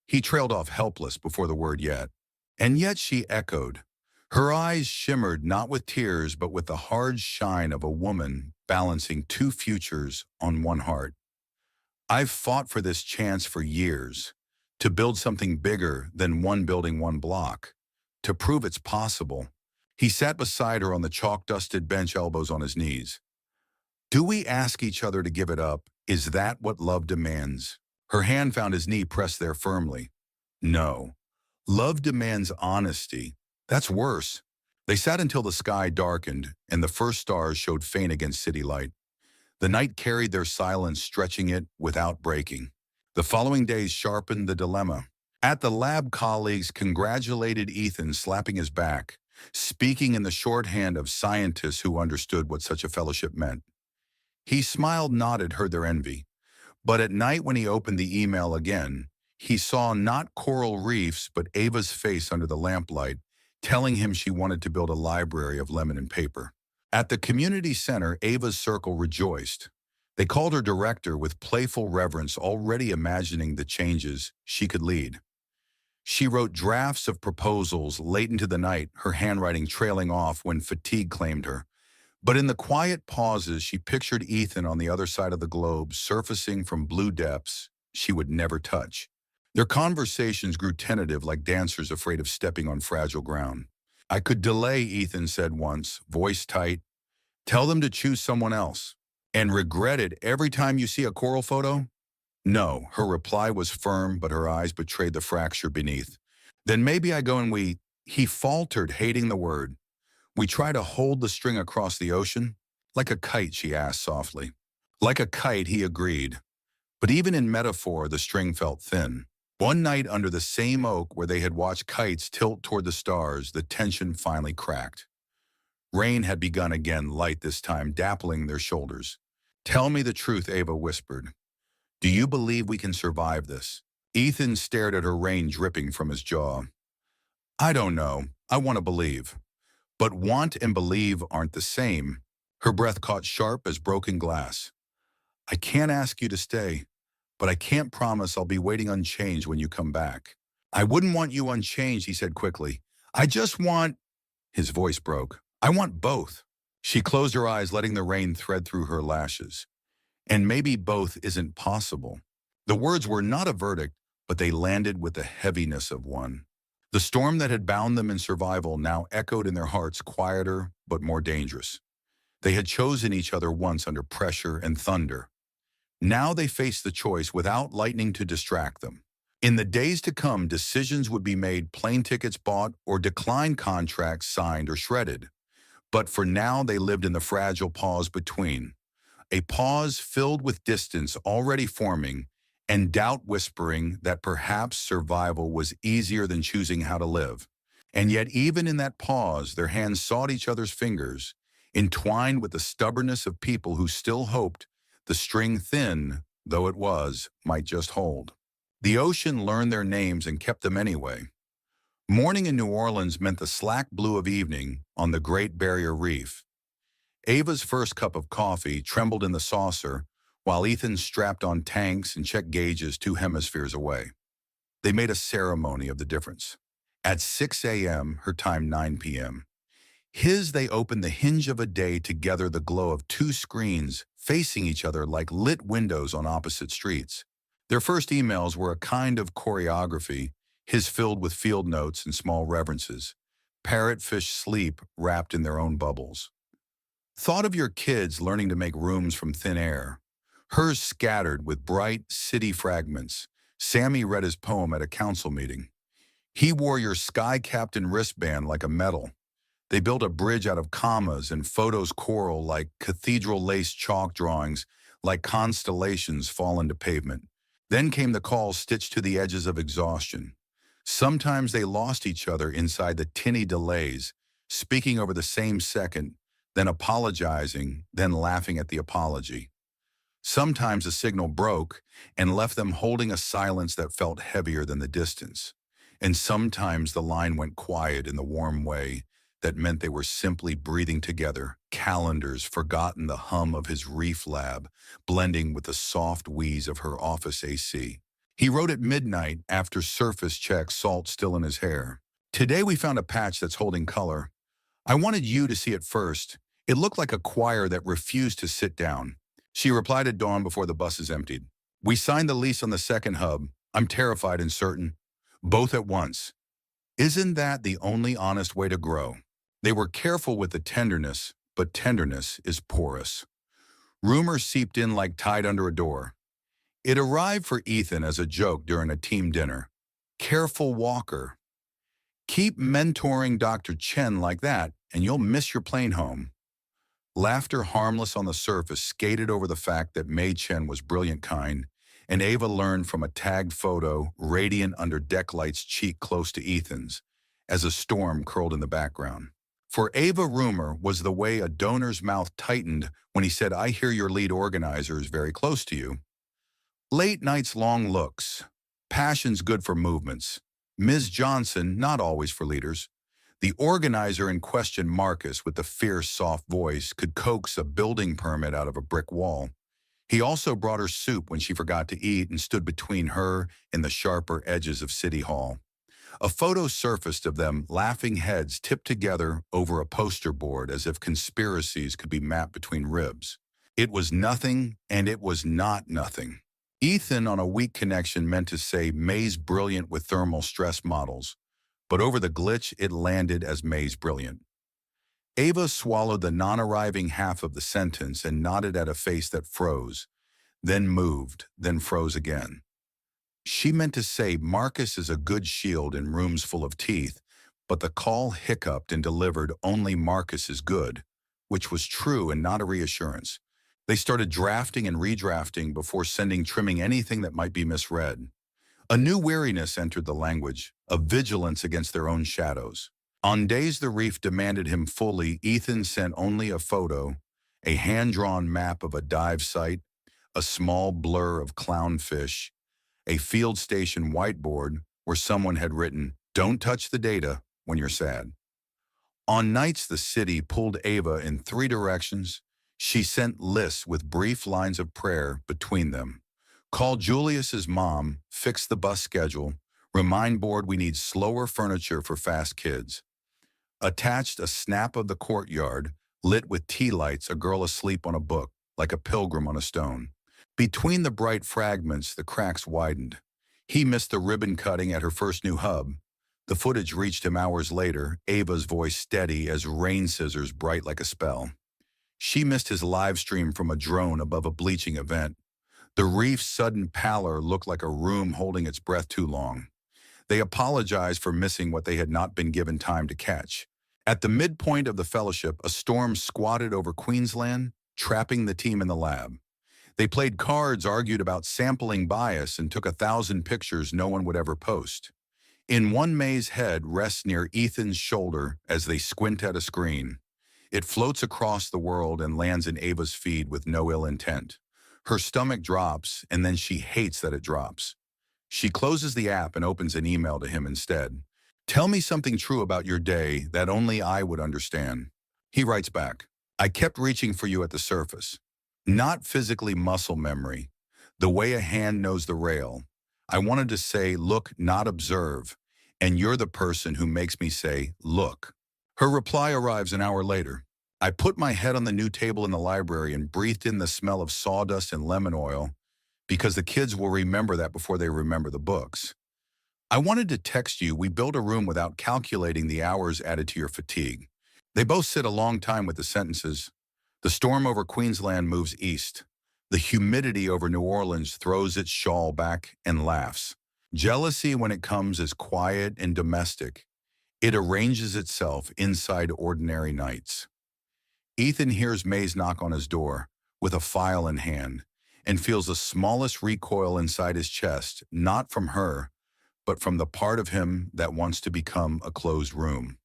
he trailed off, helpless before the word yet. "And yet," she echoed. Her eyes shimmered not with tears, but with the hard shine of a woman balancing two futures on one heart. "I've fought for this chance for years, to build something bigger than one building, one block, to prove it's possible." He sat beside her on the chalk-dusted bench, elbows on his knees. "Do we ask each other to give it up? Is that what love demands?" Her hand found his knee, pressed there firmly. "No. Love demands honesty. That's worse." They sat until the sky darkened and the first stars showed faint against city light. The night carried their silence, stretching it without breaking. The following days sharpened the dilemma. At the lab, colleagues congratulated Ethan, slapping his back, speaking in the shorthand of scientists who understood what such a fellowship meant. He smiled, nodded, heard their envy. But at night, when he opened the email again, he saw not coral reefs, but Ava's face under the lamplight, telling him she wanted to build a library of lemon and paper. At the community center, Ava's circle rejoiced. They called her director with playful reverence, already imagining the changes she could lead. She wrote drafts of proposals late into the night, her handwriting trailing off when fatigue claimed her. But in the quiet pauses, she pictured Ethan on the other side of the globe, surfacing from blue depths she would never touch. Their conversations grew tentative, like dancers afraid of stepping on fragile ground. "I could delay," Ethan said once, voice tight. "Tell them to choose someone else. And regret it every time you see a coral photo?" No, her reply was firm, but her eyes betrayed the fracture beneath. Then maybe I go and we... He faltered, hating the word. We try to hold the string across the ocean? Like a kite, she asked softly. Like a kite, he agreed. But even in metaphor, the string felt thin. One night under the same oak where they had watched kites tilt toward the stars, the tension finally cracked. Rain had begun again, light this time, dappling their shoulders. Tell me the truth, Ava whispered. Do you believe we can survive this? Ethan stared at her, rain dripping from his jaw. I don't know. I want to believe. But want and believe aren't the same. Her breath caught sharp as broken glass. I can't ask you to stay, but I can't promise I'll be waiting unchanged when you come back. I wouldn't want you unchanged, he said quickly. I just want... His voice broke. I want both. She closed her eyes, letting the rain thread through her lashes. And maybe both isn't possible. The words were not a verdict, but they landed with the heaviness of one. The storm that had bound them in survival now echoed in their hearts, quieter but more dangerous. They had chosen each other once under pressure and thunder. Now they faced the choice without lightning to distract them. In the days to come, decisions would be made, plane tickets bought, or declined, contracts signed or shredded. But for now, they lived in the fragile pause between. A pause filled with distance already forming and doubt whispering that perhaps survival was easier than choosing how to live. And yet even in that pause, their hands sought each other's fingers, entwined with the stubbornness of people who still hoped the string, thin though it was, might just hold. The ocean learned their names and kept them anyway. Morning in New Orleans meant the slack blue of evening on the Great Barrier Reef. Ava's first cup of coffee trembled in the saucer, while Ethan strapped on tanks and checked gauges 2 hemispheres away. They made a ceremony of the difference. At 6 a.m., her time 9 p.m. His, they opened the hinge of a day together, the glow of 2 screens facing each other like lit windows on opposite streets. Their first emails were a kind of choreography, his filled with field notes and small reverences. Parrotfish sleep wrapped in their own bubbles. Thought of your kids learning to make rooms from thin air. Hers scattered with bright city fragments. Sammy read his poem at a council meeting. He wore your sky captain wristband like a medal. They built a bridge out of commas and photos coral like cathedral-laced chalk drawings, like constellations fallen to pavement. Then came the calls stitched to the edges of exhaustion. Sometimes they lost each other inside the tinny delays, speaking over the same second, then apologizing, then laughing at the apology. Sometimes the signal broke and left them holding a silence that felt heavier than the distance. And sometimes the line went quiet in the warm way that meant they were simply breathing together, calendars forgotten, the hum of his reef lab, blending with the soft wheeze of her office AC. He wrote at midnight after surface checks, salt still in his hair. Today we found a patch that's holding color. I wanted you to see it first. It looked like a choir that refused to sit down. She replied at dawn before the buses emptied. We signed the lease on the second hub. I'm terrified and certain. Both at once. Isn't that the only honest way to grow? They were careful with the tenderness, but tenderness is porous. Rumors seeped in like tide under a door. It arrived for Ethan as a joke during a team dinner. Careful walker. Keep mentoring Dr. Chen like that, and you'll miss your plane home. Laughter, harmless on the surface, skated over the fact that Mei Chen was brilliant kind, and Ava learned from a tagged photo, radiant under deck lights, cheek close to Ethan's, as a storm curled in the background. For Ava, rumor was the way a donor's mouth tightened when he said, I hear your lead organizer is very close to you. Late nights, long looks. Passion's good for movements. Ms. Johnson, not always for leaders. The organizer in question, Marcus, with the fierce, soft voice, could coax a building permit out of a brick wall. He also brought her soup when she forgot to eat and stood between her and the sharper edges of City Hall. A photo surfaced of them, laughing heads tipped together over a poster board as if conspiracies could be mapped between ribs. It was nothing, and it was not nothing. Ethan, on a weak connection, meant to say May's brilliant with thermal stress models, but over the glitch it landed as May's brilliant. Ava swallowed the non-arriving half of the sentence and nodded at a face that froze. then moved, then froze again. She meant to say Marcus is a good shield in rooms full of teeth, but the call hiccuped and delivered only Marcus is good, which was true and not a reassurance. They started drafting and redrafting before sending trimming anything that might be misread. A new weariness entered the language, a vigilance against their own shadows. On days the reef demanded him fully, Ethan sent only a photo, a hand-drawn map of a dive site, a small blur of clownfish, a field station whiteboard where someone had written, "Don't touch the data when you're sad." On nights the city pulled Ava in three directions, she sent lists with brief lines of prayer between them. Call Julius's mom, fix the bus schedule, remind board we need slower furniture for fast kids. Attached a snap of the courtyard, lit with tea lights, a girl asleep on a book, like a pilgrim on a stone. Between the bright fragments, the cracks widened. He missed the ribbon cutting at her first new hub. The footage reached him hours later, Ava's voice steady as rain scissors, bright like a spell. She missed his live stream from a drone above a bleaching event. The reef's sudden pallor looked like a room holding its breath too long. They apologized for missing what they had not been given time to catch. At the midpoint of the fellowship, a storm squatted over Queensland, trapping the team in the lab. They played cards, argued about sampling bias, and took 1,000 pictures no one would ever post. In one May's head rests near Ethan's shoulder as they squint at a screen. It floats across the world and lands in Ava's feed with no ill intent. Her stomach drops, and then she hates that it drops. She closes the app and opens an email to him instead. "Tell me something true about your day that only I would understand." He writes back, "I kept reaching for you at the surface. Not physically muscle memory, the way a hand knows the rail. I wanted to say, look, not observe, and you're the person who makes me say, look." Her reply arrives an hour later. "I put my head on the new table in the library and breathed in the smell of sawdust and lemon oil because the kids will remember that before they remember the books. I wanted to text you, we built a room without calculating the hours added to your fatigue." They both sit a long time with the sentences. The storm over Queensland moves east. The humidity over New Orleans throws its shawl back and laughs. Jealousy, when it comes, is quiet and domestic. It arranges itself inside ordinary nights. Ethan hears May's knock on his door with a file in hand and feels the smallest recoil inside his chest, not from her, but from the part of him that wants to become a closed room.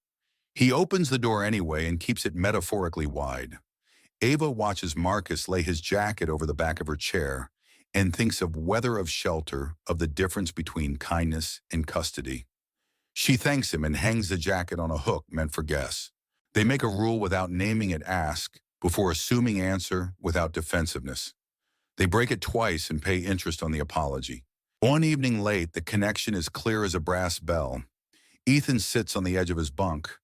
He opens the door anyway and keeps it metaphorically wide. Ava watches Marcus lay his jacket over the back of her chair and thinks of weather of shelter, of the difference between kindness and custody. She thanks him and hangs the jacket on a hook meant for guests. They make a rule without naming it, ask, before assuming answer without defensiveness. They break it twice and pay interest on the apology. One evening late, the connection is clear as a brass bell. Ethan sits on the edge of his bunk.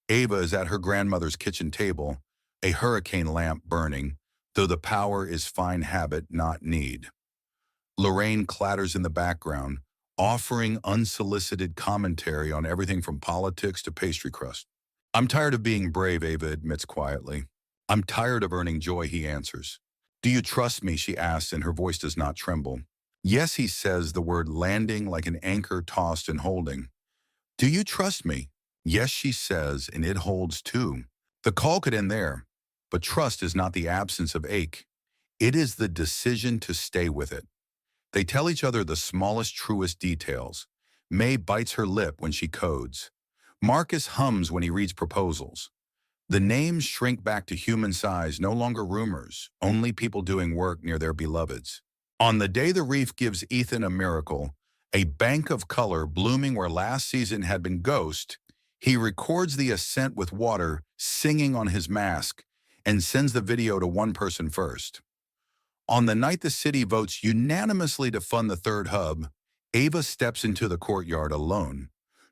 Ava is at her grandmother's kitchen table, a hurricane lamp burning, though the power is fine habit, not need. Lorraine clatters in the background, offering unsolicited commentary on everything from politics to pastry crust. "I'm tired of being brave," Ava admits quietly. "I'm tired of earning joy," he answers. "Do you trust me?" she asks, and her voice does not tremble. "Yes," he says, the word landing like an anchor tossed and holding. "Do you trust me?" "Yes," she says, and it holds too. The call could end there, but trust is not the absence of ache. It is the decision to stay with it. They tell each other the smallest, truest details. May bites her lip when she codes. Marcus hums when he reads proposals. The names shrink back to human size, no longer rumors, only people doing work near their beloveds. On the day the reef gives Ethan a miracle, a bank of color blooming where last season had been ghost, he records the ascent with water singing on his mask and sends the video to one person first. On the night the city votes unanimously to fund the third hub, Ava steps into the courtyard alone,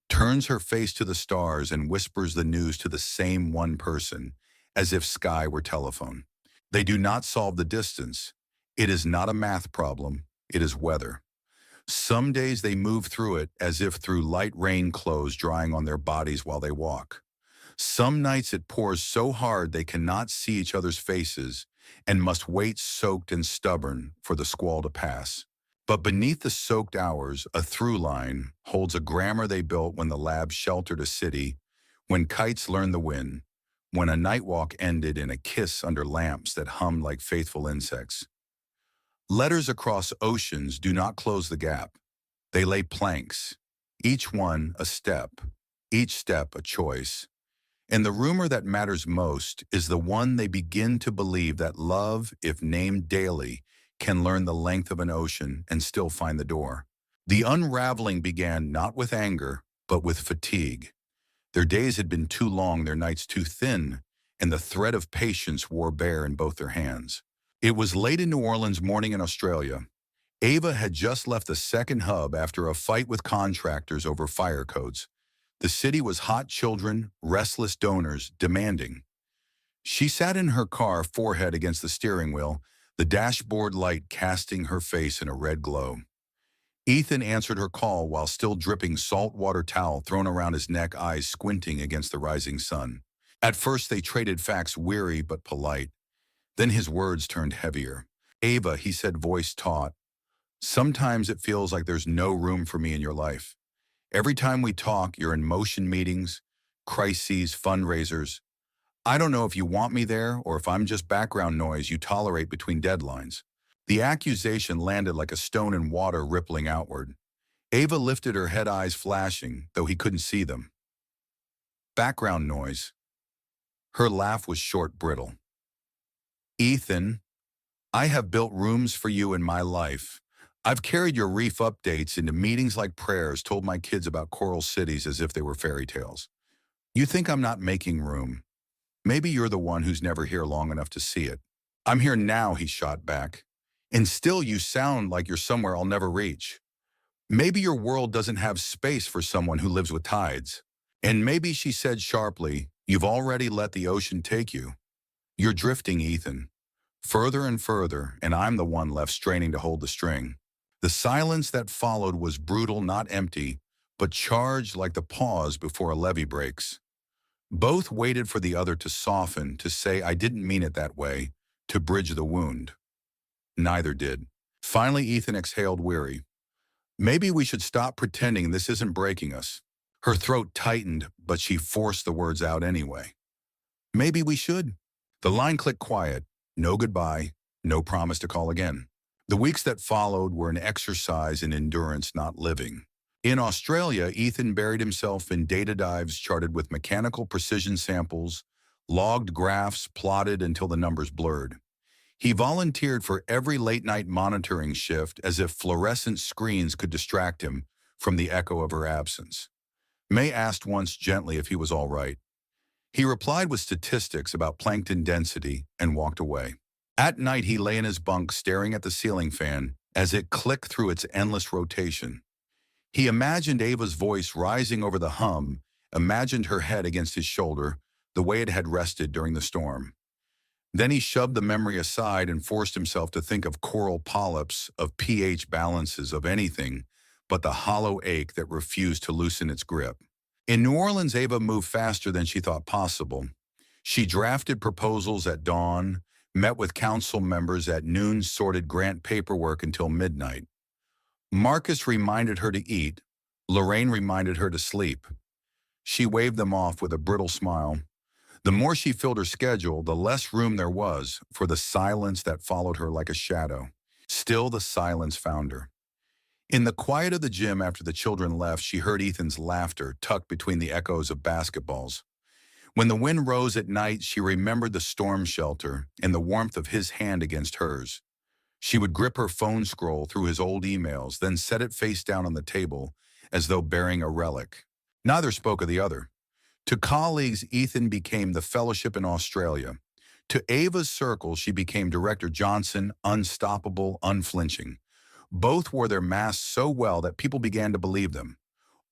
turns her face to the stars and whispers the news to the same one person, as if sky were telephone. They do not solve the distance. It is not a math problem, it is weather. Some days they move through it as if through light rain clothes drying on their bodies while they walk. Some nights it pours so hard they cannot see each other's faces, and must wait soaked and stubborn for the squall to pass. But beneath the soaked hours, a through line holds a grammar they built when the lab sheltered a city, when kites learned the wind, when a night walk ended in a kiss under lamps that hummed like faithful insects. Letters across oceans do not close the gap. They lay planks, each one a step, each step a choice. And the rumor that matters most is the one they begin to believe that love, if named daily, can learn the length of an ocean and still find the door. The unraveling began not with anger, but with fatigue. Their days had been too long, their nights too thin, and the thread of patience wore bare in both their hands. It was late in New Orleans morning in Australia. Ava had just left the second hub after a fight with contractors over fire codes. The city was hot children, restless donors, demanding. She sat in her car, forehead against the steering wheel, the dashboard light casting her face in a red glow. Ethan answered her call while still dripping saltwater towel thrown around his neck, eyes squinting against the rising sun. At first they traded facts, weary but polite. Then his words turned heavier. Ava, he said, voice taut, sometimes it feels like there's no room for me in your life. Every time we talk, you're in motion meetings, crises, fundraisers. I don't know if you want me there or if I'm just background noise you tolerate between deadlines. The accusation landed like a stone in water rippling outward. Ava lifted her head, eyes flashing, though he couldn't see them. Background noise. Her laugh was short, brittle. Ethan, I have built rooms for you in my life. I've carried your reef updates into meetings like prayers, told my kids about coral cities as if they were fairy tales. You think I'm not making room. Maybe you're the one who's never here long enough to see it. I'm here now, he shot back. And still you sound like you're somewhere I'll never reach. Maybe your world doesn't have space for someone who lives with tides. And maybe, she said sharply, you've already let the ocean take you. You're drifting, Ethan. Further and further, and I'm the one left straining to hold the string. The silence that followed was brutal, not empty, but charged like the pause before a levee breaks. Both waited for the other to soften, to say, I didn't mean it that way, to bridge the wound. Neither did. Finally, Ethan exhaled, weary. Maybe we should stop pretending this isn't breaking us. Her throat tightened, but she forced the words out anyway. Maybe we should. The line clicked quiet. No goodbye, no promise to call again. The weeks that followed were an exercise in endurance, not living. In Australia, Ethan buried himself in data dives charted with mechanical precision samples, logged graphs plotted until the numbers blurred. He volunteered for every late-night monitoring shift as if fluorescent screens could distract him from the echo of her absence. May asked once gently if he was all right. He replied with statistics about plankton density and walked away. At night, he lay in his bunk staring at the ceiling fan as it clicked through its endless rotation. He imagined Ava's voice rising over the hum, imagined her head against his shoulder, the way it had rested during the storm. Then he shoved the memory aside and forced himself to think of coral polyps, of pH balances, of anything but the hollow ache that refused to loosen its grip. In New Orleans, Ava moved faster than she thought possible. She drafted proposals at dawn, met with council members at noon, sorted grant paperwork until midnight. Marcus reminded her to eat. Lorraine reminded her to sleep. She waved them off with a brittle smile. The more she filled her schedule, the less room there was for the silence that followed her like a shadow. Still, the silence found her. In the quiet of the gym after the children left, she heard Ethan's laughter tucked between the echoes of basketballs. When the wind rose at night, she remembered the storm shelter and the warmth of his hand against hers. She would grip her phone scroll through his old emails, then set it face down on the table as though bearing a relic. Neither spoke of the other. To colleagues, Ethan became the fellowship in Australia. To Ava's circle, she became Director Johnson, unstoppable, unflinching. Both wore their masks so well that people began to believe them.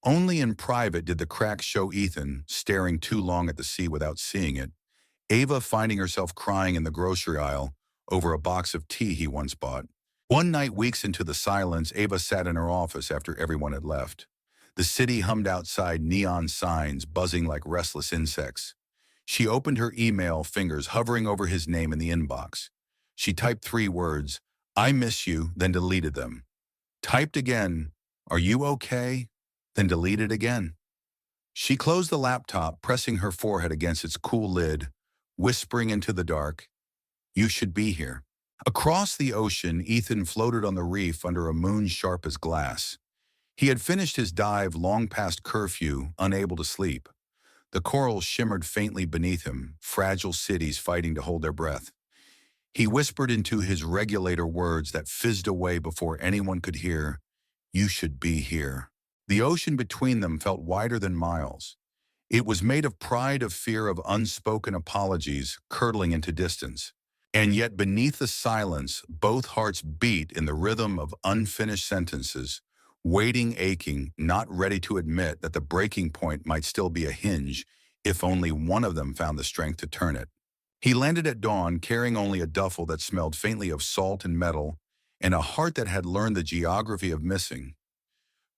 Only in private did the cracks show Ethan staring too long at the sea without seeing it, Ava finding herself crying in the grocery aisle over a box of tea he once bought. One night, weeks into the silence, Ava sat in her office after everyone had left. The city hummed outside, neon signs buzzing like restless insects. She opened her email, fingers hovering over his name in the inbox. She typed 3 words, "I miss you," then deleted them. Typed again, "Are you okay?" then deleted again. She closed the laptop, pressing her forehead against its cool lid, whispering into the dark, "You should be here." Across the ocean, Ethan floated on the reef under a moon sharp as glass. He had finished his dive long past curfew, unable to sleep. The corals shimmered faintly beneath him, fragile cities fighting to hold their breath. He whispered into his regulator words that fizzed away before anyone could hear, "You should be here." The ocean between them felt wider than miles. It was made of pride, of fear, of unspoken apologies, curdling into distance. And yet beneath the silence, both hearts beat in the rhythm of unfinished sentences, waiting, aching, not ready to admit that the breaking point might still be a hinge if only one of them found the strength to turn it. He landed at dawn, carrying only a duffel that smelled faintly of salt and metal, and a heart that had learned the geography of missing.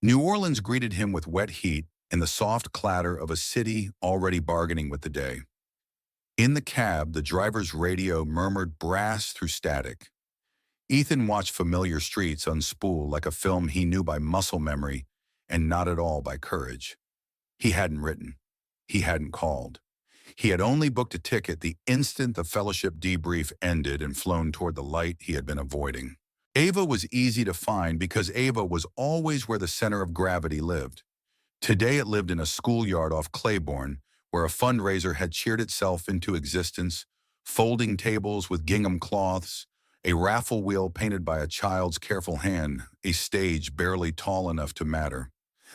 New Orleans greeted him with wet heat and the soft clatter of a city already bargaining with the day. In the cab, the driver's radio murmured brass through static. Ethan watched familiar streets unspool like a film he knew by muscle memory and not at all by courage. He hadn't written. He hadn't called. He had only booked a ticket the instant the fellowship debrief ended and flown toward the light he had been avoiding. Ava was easy to find because Ava was always where the center of gravity lived. Today it lived in a schoolyard off Claiborne, where a fundraiser had cheered itself into existence, folding tables with gingham cloths, a raffle wheel painted by a child's careful hand, a stage barely tall enough to matter.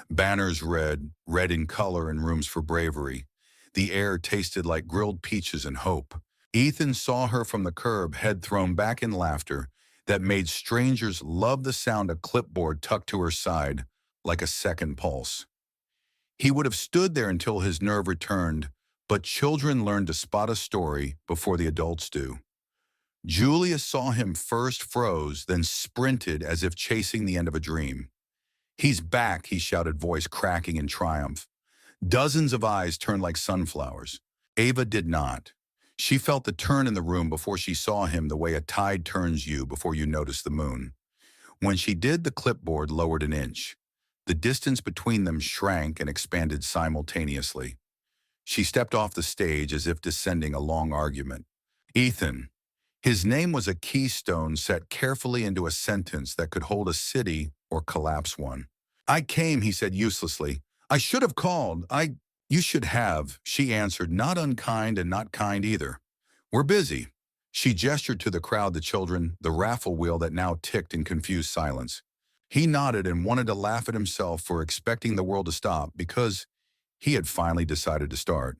Banners read, "Red in color and rooms for bravery." The air tasted like grilled peaches and hope. Ethan saw her from the curb, head thrown back in laughter that made strangers love the sound a clipboard tucked to her side like a second pulse. He would have stood there until his nerve returned, but children learn to spot a story before the adults do. Julia saw him first, froze, then sprinted as if chasing the end of a dream. "He's back," he shouted, voice cracking in triumph. Dozens of eyes turned like sunflowers. Ava did not. She felt the turn in the room before she saw him, the way a tide turns you before you notice the moon. When she did, the clipboard lowered an inch. The distance between them shrank and expanded simultaneously. She stepped off the stage as if descending a long argument. Ethan. His name was a keystone set carefully into a sentence that could hold a city or collapse one. "I came," he said uselessly. "I should have called. You should have," she answered, not unkind and not kind either. "We're busy." She gestured to the crowd, the children, the raffle wheel that now ticked in confused silence. He nodded and wanted to laugh at himself for expecting the world to stop because he had finally decided to start.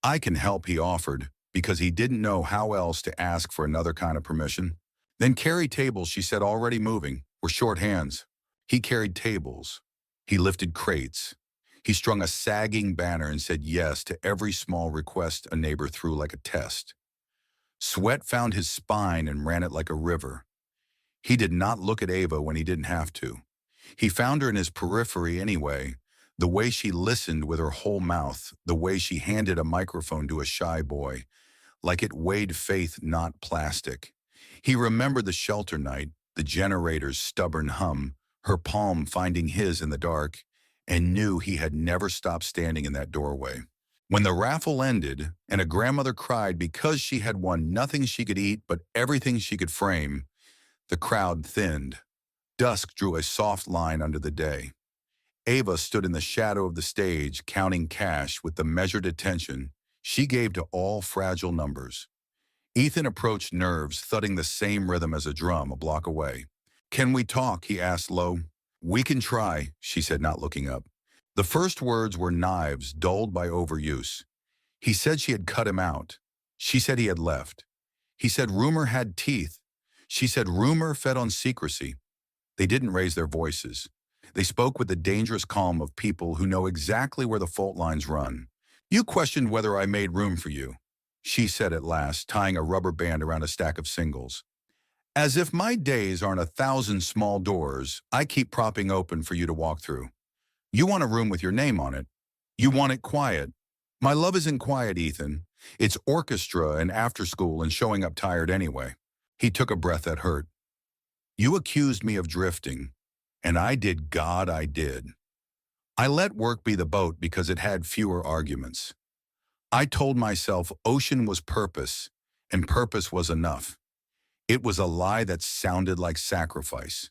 "I can help," he offered, because he didn't know how else to ask for another kind of permission. "Then carry tables," she said, already moving. "We're short hands." He carried tables. He lifted crates. He strung a sagging banner and said yes to every small request a neighbor threw like a test. Sweat found his spine and ran it like a river. He did not look at Ava when he didn't have to. He found her in his periphery anyway, the way she listened with her whole mouth, the way she handed a microphone to a shy boy, like it weighed faith, not plastic. He remembered the shelter night, the generator's stubborn hum, her palm finding his in the dark, and knew he had never stopped standing in that doorway. When the raffle ended, and a grandmother cried because she had won nothing she could eat but everything she could frame, the crowd thinned. Dusk drew a soft line under the day. Ava stood in the shadow of the stage, counting cash with the measured attention she gave to all fragile numbers. Ethan approached, nerves thudding the same rhythm as a drum a block away. "Can we talk?" he asked low. "We can try," she said, not looking up. The first words were knives dulled by overuse. He said she had cut him out. She said he had left. He said rumor had teeth. She said rumor fed on secrecy. They didn't raise their voices. They spoke with the dangerous calm of people who know exactly where the fault lines run. "You questioned whether I made room for you," she said at last, tying a rubber band around a stack of singles. "As if my days aren't 1,000 small doors I keep propping open for you to walk through. You want a room with your name on it. You want it quiet. My love isn't quiet, Ethan. It's orchestra and after school and showing up tired anyway. He took a breath that hurt. You accused me of drifting, and I did God I did. I let work be the boat because it had fewer arguments. I told myself ocean was purpose, and purpose was enough. It was a lie that sounded like sacrifice.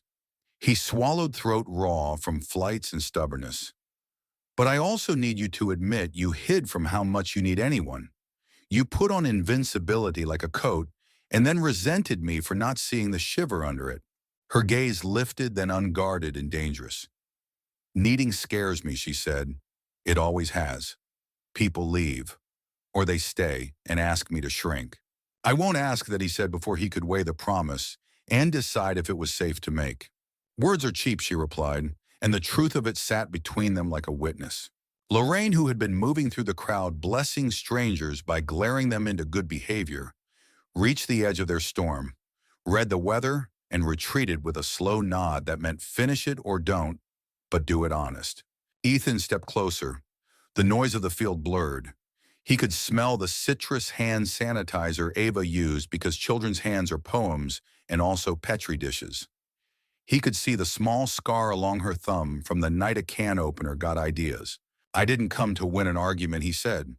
He swallowed throat raw from flights and stubbornness. But I also need you to admit you hid from how much you need anyone. You put on invincibility like a coat and then resented me for not seeing the shiver under it. Her gaze lifted, then unguarded and dangerous. Needing scares me, she said. It always has. People leave, or they stay and ask me to shrink. I won't ask, that he said before he could weigh the promise and decide if it was safe to make. Words are cheap, she replied, and the truth of it sat between them like a witness. Lorraine, who had been moving through the crowd blessing strangers by glaring them into good behavior, reached the edge of their storm, read the weather, and retreated with a slow nod that meant finish it or don't, but do it honest. Ethan stepped closer. The noise of the field blurred. He could smell the citrus hand sanitizer Ava used because children's hands are poems and also Petri dishes. He could see the small scar along her thumb from the night a can opener got ideas. I didn't come to win an argument, he said.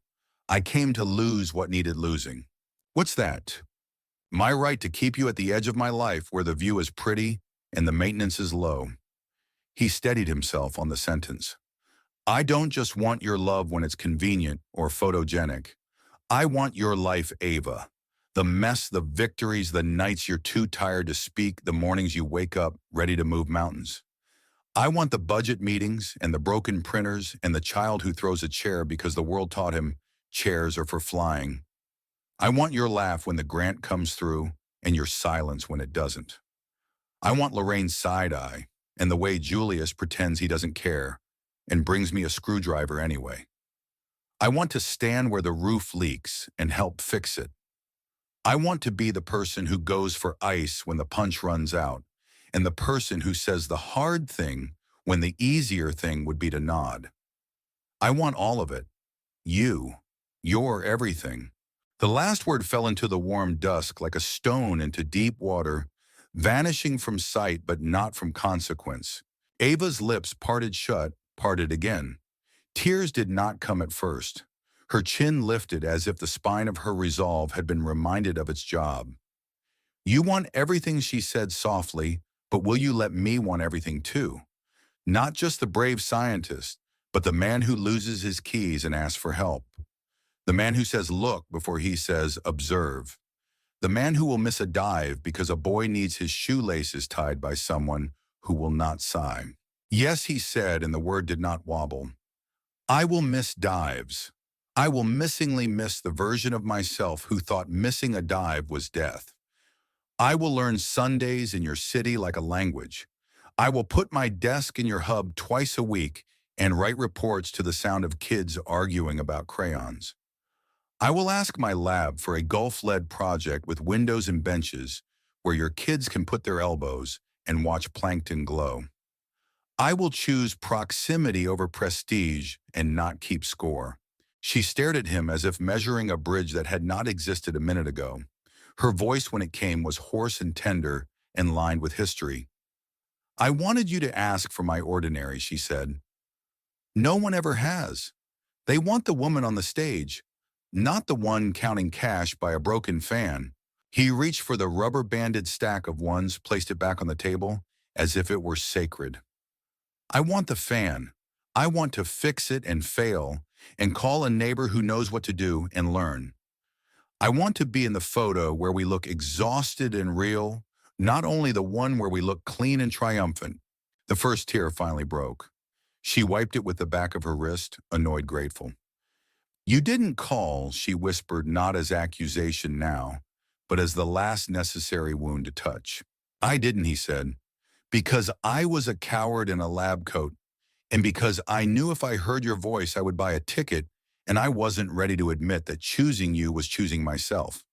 I came to lose what needed losing. What's that? My right to keep you at the edge of my life where the view is pretty and the maintenance is low. He steadied himself on the sentence. I don't just want your love when it's convenient or photogenic. I want your life, Ava. The mess, the victories, the nights you're too tired to speak, the mornings you wake up ready to move mountains. I want the budget meetings and the broken printers and the child who throws a chair because the world taught him chairs are for flying. I want your laugh when the grant comes through and your silence when it doesn't. I want Lorraine's side eye and the way Julius pretends he doesn't care and brings me a screwdriver anyway. I want to stand where the roof leaks and help fix it. I want to be the person who goes for ice when the punch runs out, and the person who says the hard thing when the easier thing would be to nod. I want all of it. You. You're everything. The last word fell into the warm dusk like a stone into deep water, vanishing from sight but not from consequence. Ava's lips parted shut, parted again. Tears did not come at first. Her chin lifted as if the spine of her resolve had been reminded of its job. You want everything, she said softly, but will you let me want everything too? Not just the brave scientist, but the man who loses his keys and asks for help. The man who says look before he says observe. The man who will miss a dive because a boy needs his shoelaces tied by someone who will not sigh. Yes, he said, and the word did not wobble. I will miss dives. I will missingly miss the version of myself who thought missing a dive was death. I will learn Sundays in your city like a language. I will put my desk in your hub twice a week and write reports to the sound of kids arguing about crayons. I will ask my lab for a golf-led project with windows and benches where your kids can put their elbows and watch plankton glow. I will choose proximity over prestige and not keep score. She stared at him as if measuring a bridge that had not existed a minute ago. Her voice when it came was hoarse and tender and lined with history. I wanted you to ask for my ordinary, she said. No one ever has. They want the woman on the stage, not the one counting cash by a broken fan. He reached for the rubber-banded stack of ones, placed it back on the table, as if it were sacred. I want the fan. I want to fix it and fail, and call a neighbor who knows what to do and learn. I want to be in the photo where we look exhausted and real, not only the one where we look clean and triumphant. The first tear finally broke. She wiped it with the back of her wrist, annoyed, grateful. You didn't call, she whispered, not as accusation now, but as the last necessary wound to touch. I didn't, he said, because I was a coward in a lab coat, and because I knew if I heard your voice I would buy a ticket, and I wasn't ready to admit that choosing you was choosing myself.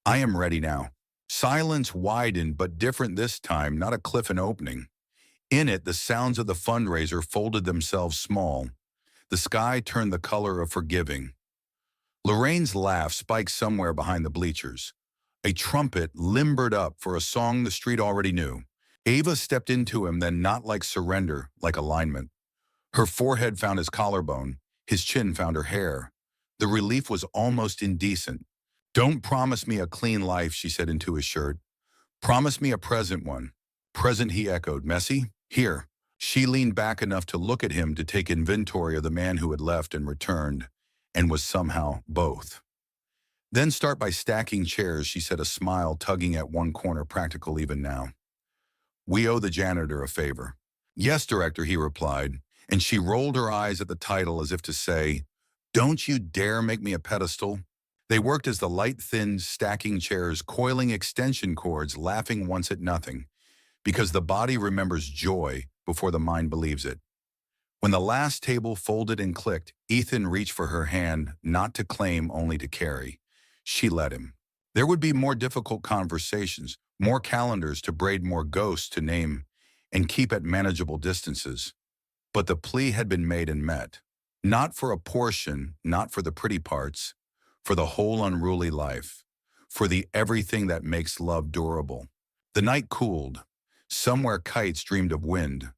I am ready now. Silence widened, but different this time, not a cliff and opening. In it, the sounds of the fundraiser folded themselves small. The sky turned the color of forgiving. Lorraine's laugh spiked somewhere behind the bleachers. A trumpet limbered up for a song the street already knew. Ava stepped into him, then not like surrender, like alignment. Her forehead found his collarbone, his chin found her hair. The relief was almost indecent. "Don't promise me a clean life," she said into his shirt. "Promise me a present one." "Present," he echoed. "Messy? Here." She leaned back enough to look at him to take inventory of the man who had left and returned, and was somehow both. "Then start by stacking chairs," she said, a smile tugging at one corner, practical even now. "We owe the janitor a favor." "Yes, director," he replied, and she rolled her eyes at the title as if to say, "Don't you dare make me a pedestal." They worked as the light thinned, stacking chairs, coiling extension cords, laughing once at nothing, because the body remembers joy before the mind believes it. When the last table folded and clicked, Ethan reached for her hand, not to claim, only to carry. She let him. There would be more difficult conversations, more calendars to braid, more ghosts to name and keep at manageable distances. But the plea had been made and met. Not for a portion, not for the pretty parts, for the whole unruly life, for the everything that makes love durable. The night cooled. Somewhere kites dreamed of wind.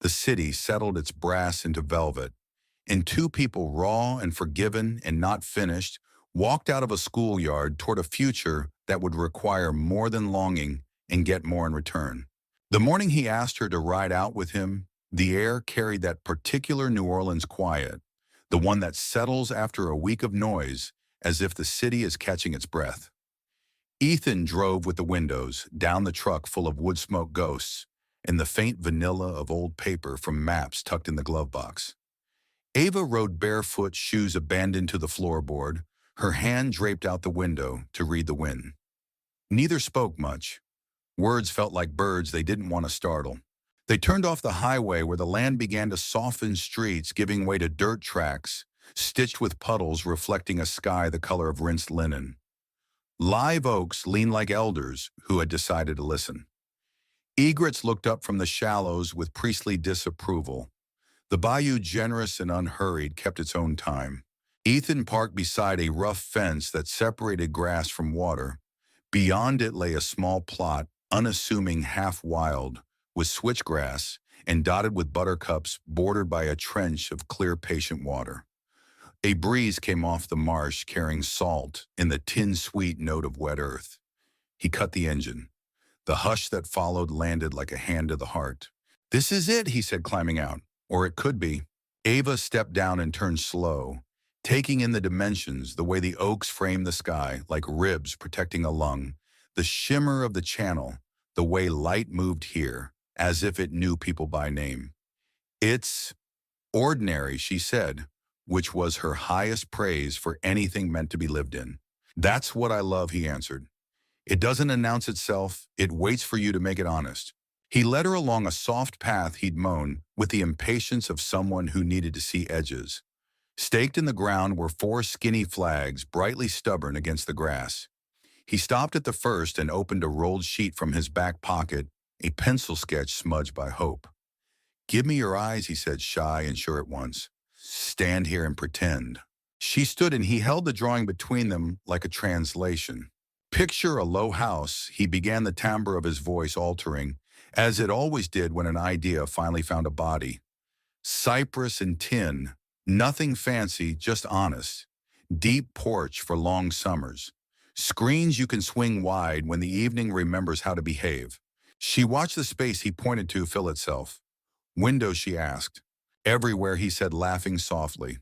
The city settled its brass into velvet, and two people, raw and forgiven and not finished, walked out of a schoolyard toward a future that would require more than longing and get more in return. The morning he asked her to ride out with him, the air carried that particular New Orleans quiet, the one that settles after a week of noise, as if the city is catching its breath. Ethan drove with the windows down, the truck full of wood smoke ghosts and the faint vanilla of old paper from maps tucked in the glove box. Ava rode barefoot, shoes abandoned to the floorboard, her hand draped out the window to read the wind. Neither spoke much. Words felt like birds they didn't want to startle. They turned off the highway where the land began to soften, streets giving way to dirt tracks, stitched with puddles reflecting a sky the color of rinsed linen. Live oaks leaned like elders who had decided to listen. Egrets looked up from the shallows with priestly disapproval. The bayou, generous and unhurried, kept its own time. Ethan parked beside a rough fence that separated grass from water. Beyond it lay a small plot, unassuming, half wild, with switchgrass and dotted with buttercups, bordered by a trench of clear, patient water. A breeze came off the marsh, carrying salt in the tin-sweet note of wet earth. He cut the engine. The hush that followed landed like a hand to the heart. "This is it," he said, climbing out. "Or it could be." Ava stepped down and turned slow, taking in the dimensions, the way the oaks framed the sky, like ribs protecting a lung, the shimmer of the channel, the way light moved here, as if it knew people by name. "It's ordinary," she said, which was her highest praise for anything meant to be lived in. "That's what I love," he answered. "It doesn't announce itself, it waits for you to make it honest." He led her along a soft path he'd mown with the impatience of someone who needed to see edges. Staked in the ground were 4 skinny flags, brightly stubborn against the grass. He stopped at the first and opened a rolled sheet from his back pocket, a pencil sketch smudged by hope. "Give me your eyes," he said, shy and sure at once. "Stand here and pretend." She stood and he held the drawing between them like a translation. "Picture a low house," he began, the timbre of his voice altering, as it always did when an idea finally found a body. "Cypress and tin, nothing fancy, just honest. Deep porch for long summers. Screens you can swing wide when the evening remembers how to behave." She watched the space he pointed to fill itself. "Windows?" she asked. "Everywhere," he said, laughing softly.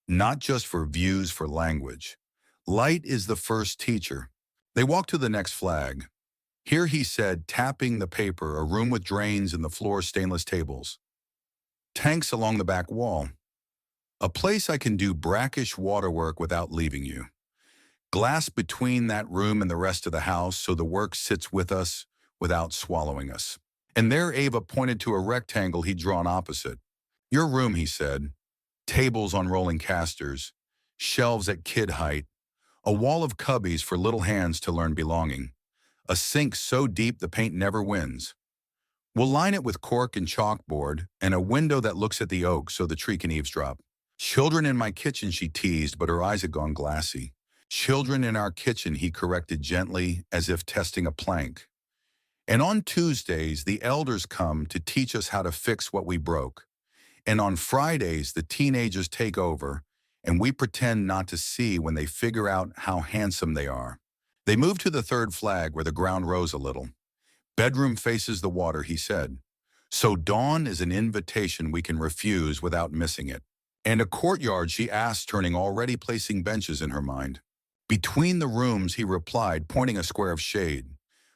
"Not just for views, for language. Light is the first teacher." They walked to the next flag. "Here," he said, tapping the paper, "a room with drains in the floor, stainless tables. Tanks along the back wall. A place I can do brackish waterwork without leaving you. Glass between that room and the rest of the house so the work sits with us without swallowing us." And there Ava pointed to a rectangle he'd drawn opposite. "Your room," he said. "Tables on rolling casters, shelves at kid height, a wall of cubbies for little hands to learn belonging, a sink so deep the paint never wins. We'll line it with cork and chalkboard, and a window that looks at the oak so the tree can eavesdrop." "Children in my kitchen," she teased, but her eyes had gone glassy. Children in our kitchen, he corrected gently, as if testing a plank. And on Tuesdays, the elders come to teach us how to fix what we broke. And on Fridays, the teenagers take over, and we pretend not to see when they figure out how handsome they are. They move to the third flag where the ground rose a little. Bedroom faces the water, he said. So dawn is an invitation we can refuse without missing it. And a courtyard, she asked, turning already placing benches in her mind. Between the rooms, he replied, pointing a square of shade.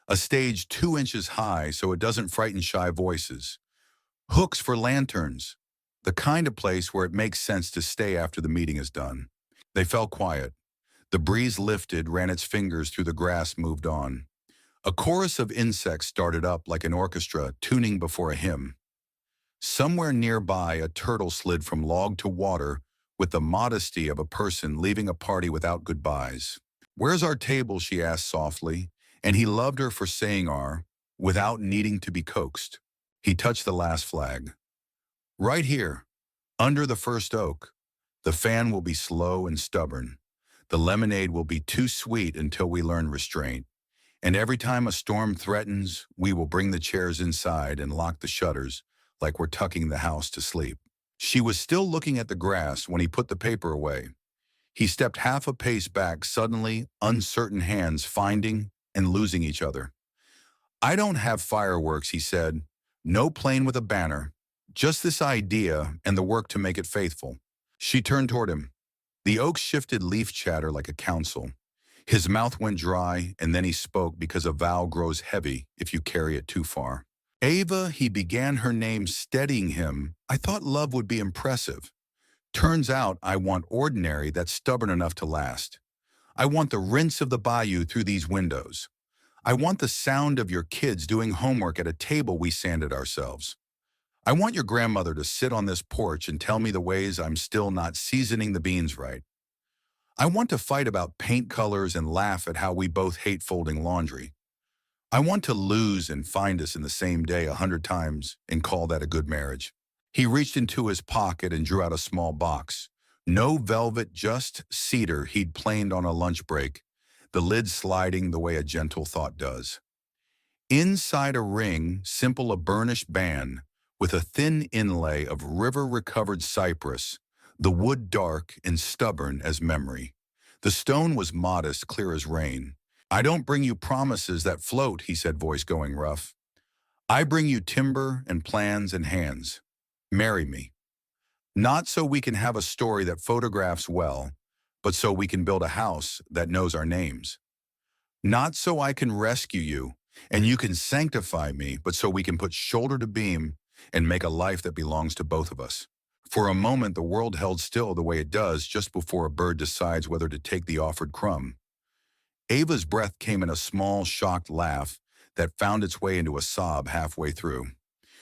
A stage 2 inches high so it doesn't frighten shy voices. Hooks for lanterns. The kind of place where it makes sense to stay after the meeting is done. They fell quiet. The breeze lifted, ran its fingers through the grass, moved on. A chorus of insects started up like an orchestra tuning before a hymn. Somewhere nearby, a turtle slid from log to water with the modesty of a person leaving a party without goodbyes. "Where's our table?" she asked softly, and he loved her for saying "our" without needing to be coaxed. He touched the last flag. "Right here, under the first oak. The fan will be slow and stubborn. The lemonade will be too sweet until we learn restraint. And every time a storm threatens, we will bring the chairs inside and lock the shutters like we're tucking the house to sleep." She was still looking at the grass when he put the paper away. He stepped half a pace back, suddenly, uncertain hands finding and losing each other. "I don't have fireworks," he said. "No plane with a banner. Just this idea and the work to make it faithful." She turned toward him. The oak shifted leaf chatter like a counsel. His mouth went dry, and then he spoke because a vow grows heavy if you carry it too far. "Ava," he began, her name steadying him. "I thought love would be impressive. Turns out I want ordinary that's stubborn enough to last. I want the rinse of the bayou through these windows. I want the sound of your kids doing homework at a table we sanded ourselves. I want your grandmother to sit on this porch and tell me the ways I'm still not seasoning the beans right. I want to fight about paint colors and laugh at how we both hate folding laundry. I want to lose and find us in the same day 100 times and call that a good marriage." He reached into his pocket and drew out a small box. No velvet, just cedar he'd planed on a lunch break, the lid sliding the way a gentle thought does. Inside a ring, simple a burnished band, with a thin inlay of river-recovered cypress, the wood dark and stubborn as memory. The stone was modest, clear as rain. "I don't bring you promises that float," he said, voice going rough. "I bring you timber and plans and hands. Marry me. Not so we can have a story that photographs well, but so we can build a house that knows our names. Not so I can rescue you and you can sanctify me, but so we can put shoulder to beam and make a life that belongs to both of us." For a moment, the world held still the way it does just before a bird decides whether to take the offered crumb. Ava's breath came in a small, shocked laugh that found its way into a sob halfway through.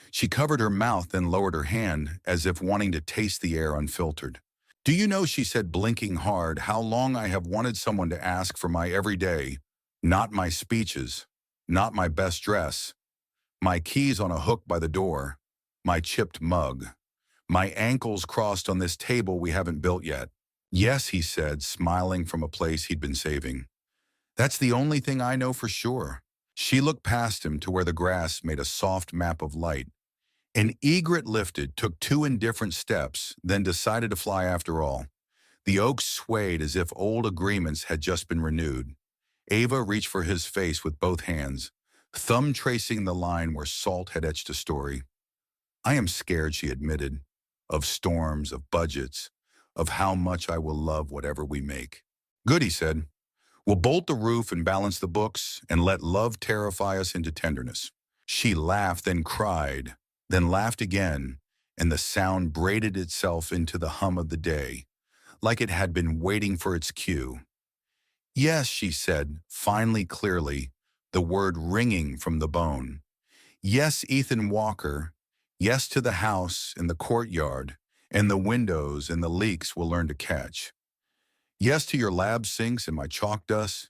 She covered her mouth, then lowered her hand, as if wanting to taste the air unfiltered. "Do you know," she said, blinking hard, "how long I have wanted someone to ask for my everyday, not my speeches, not my best dress, my keys on a hook by the door, my chipped mug, my ankles crossed on this table we haven't built yet." "Yes," he said, smiling from a place he'd been saving. "That's the only thing I know for sure." She looked past him to where the grass made a soft map of light. An egret lifted, took 2 indifferent steps, then decided to fly after all. The oak swayed as if old agreements had just been renewed. Ava reached for his face with both hands, thumb tracing the line where salt had etched a story. "I am scared," she admitted, "of storms, of budgets, of how much I will love whatever we make." "Good," he said. "We'll bolt the roof and balance the books and let love terrify us into tenderness." She laughed, then cried, then laughed again, and the sound braided itself into the hum of the day, like it had been waiting for its cue. "Yes," she said, finally clearly, the word ringing from the bone. "Yes, Ethan Walker. Yes to the house and the courtyard and the windows and the leaks we'll learn to catch. Yes to your lab sinks and my chalk dust.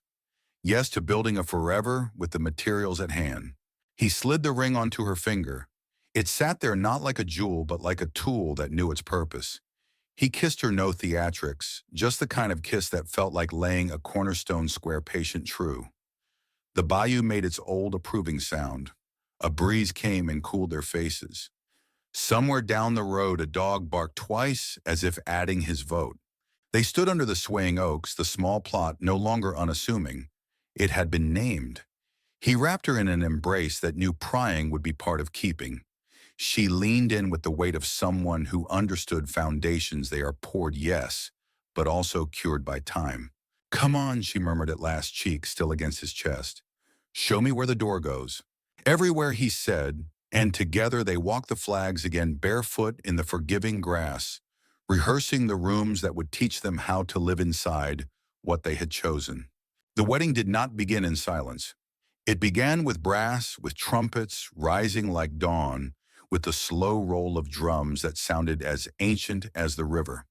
Yes to building a forever with the materials at hand." He slid the ring onto her finger. It sat there not like a jewel but like a tool that knew its purpose. He kissed her no theatrics, just the kind of kiss that felt like laying a cornerstone square patient true. The bayou made its old approving sound. A breeze came and cooled their faces. Somewhere down the road, a dog barked twice as if adding his vote. They stood under the swaying oaks, the small plot no longer unassuming. It had been named. He wrapped her in an embrace that knew prying would be part of keeping. She leaned in with the weight of someone who understood foundations they are poured, yes, but also cured by time. Come on, she murmured at last, cheek still against his chest. Show me where the door goes. Everywhere, he said, and together they walked the flags again barefoot in the forgiving grass, rehearsing the rooms that would teach them how to live inside what they had chosen. The wedding did not begin in silence. It began with brass, with trumpets rising like dawn, with the slow roll of drums that sounded as ancient as the river.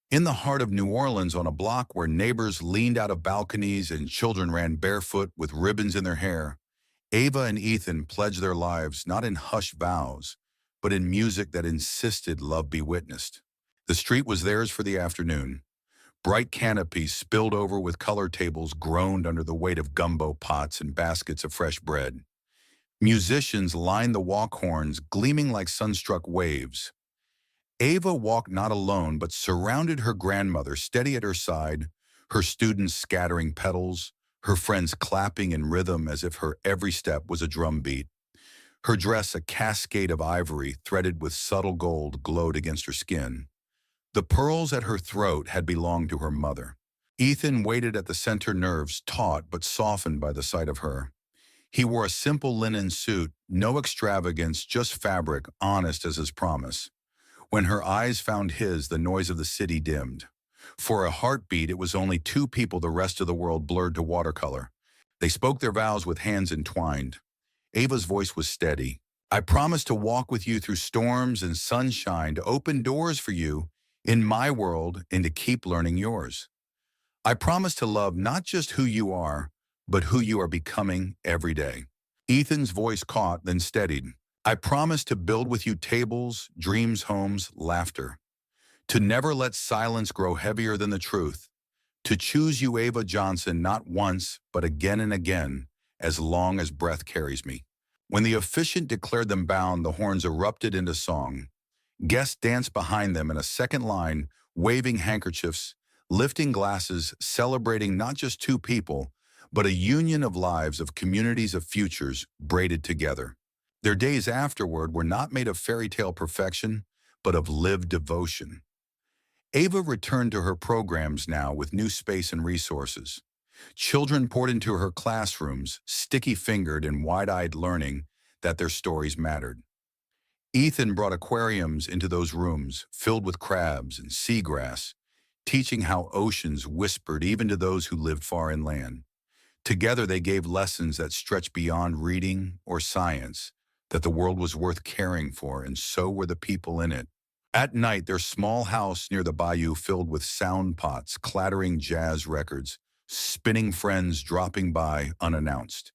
In the heart of New Orleans, on a block where neighbors leaned out of balconies and children ran barefoot with ribbons in their hair, Ava and Ethan pledged their lives not in hushed vows, but in music that insisted love be witnessed. The street was theirs for the afternoon. Bright canopies spilled over with color tables groaned under the weight of gumbo pots and baskets of fresh bread. Musicians lined the walk horns, gleaming like sunstruck waves. Ava walked not alone, but surrounded her grandmother, steady at her side, her students scattering petals, her friends clapping in rhythm as if her every step was a drum beat. Her dress, a cascade of ivory threaded with subtle gold, glowed against her skin. The pearls at her throat had belonged to her mother. Ethan waited at the center, nerves taut but softened by the sight of her. He wore a simple linen suit, no extravagance, just fabric, honest as his promise. When her eyes found his, the noise of the city dimmed. For a heartbeat, it was only two people, the rest of the world blurred to watercolor. They spoke their vows with hands entwined. Ava's voice was steady. I promise to walk with you through storms and sunshine, to open doors for you in my world and to keep learning yours. I promise to love not just who you are, but who you are becoming every day. Ethan's voice caught, then steadied. I promise to build with you tables, dreams, homes, laughter. To never let silence grow heavier than the truth. To choose you, Ava Johnson, not once, but again and again, as long as breath carries me. When the officiant declared them bound, the horns erupted into song. Guests danced behind them in a second line, waving handkerchiefs, lifting glasses, celebrating not just two people, but a union of lives, of communities, of futures braided together. Their days afterward were not made of fairy tale perfection, but of lived devotion. Ava returned to her programs now with new space and resources. Children poured into her classrooms, sticky-fingered and wide-eyed, learning that their stories mattered. Ethan brought aquariums into those rooms, filled with crabs and seagrass, teaching how oceans whispered even to those who lived far inland. Together they gave lessons that stretched beyond reading or science, that the world was worth caring for, and so were the people in it. At night, their small house near the bayou filled with sound pots, clattering jazz records, spinning friends dropping by unannounced.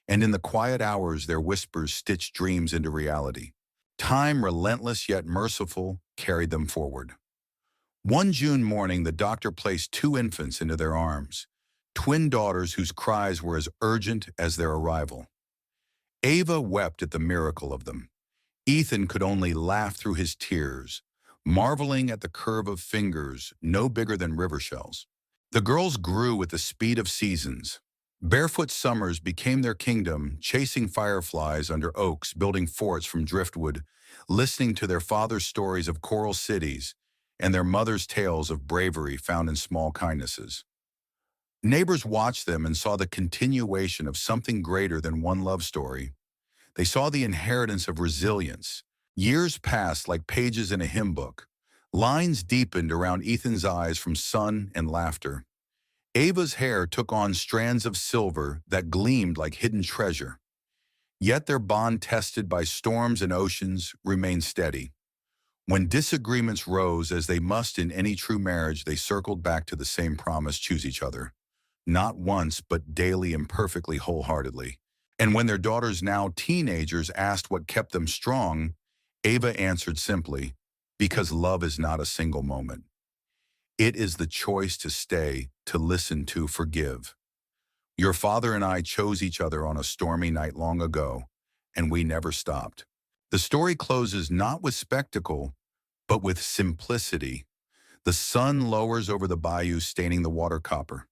And in the quiet hours, their whispers stitched dreams into reality. Time, relentless yet merciful, carried them forward. One June morning, the doctor placed two infants into their arms, twin daughters whose cries were as urgent as their arrival. Ava wept at the miracle of them. Ethan could only laugh through his tears, marveling at the curve of fingers no bigger than river shells. The girls grew with the speed of seasons. Barefoot summers became their kingdom, chasing fireflies under oaks, building forts from driftwood, listening to their father's stories of coral cities and their mother's tales of bravery found in small kindnesses. Neighbors watched them and saw the continuation of something greater than one love story. They saw the inheritance of resilience. Years passed like pages in a hymn book. Lines deepened around Ethan's eyes from sun and laughter. Ava's hair took on strands of silver that gleamed like hidden treasure. Yet their bond, tested by storms and oceans, remained steady. When disagreements rose, as they must in any true marriage, they circled back to the same promise: choose each other. Not once, but daily and perfectly wholeheartedly. And when their daughters, now teenagers, asked what kept them strong, Ava answered simply, Because love is not a single moment. It is the choice to stay, to listen, to forgive. Your father and I chose each other on a stormy night long ago, and we never stopped. The story closes not with spectacle, but with simplicity. The sun lowers over the bayou, staining the water copper.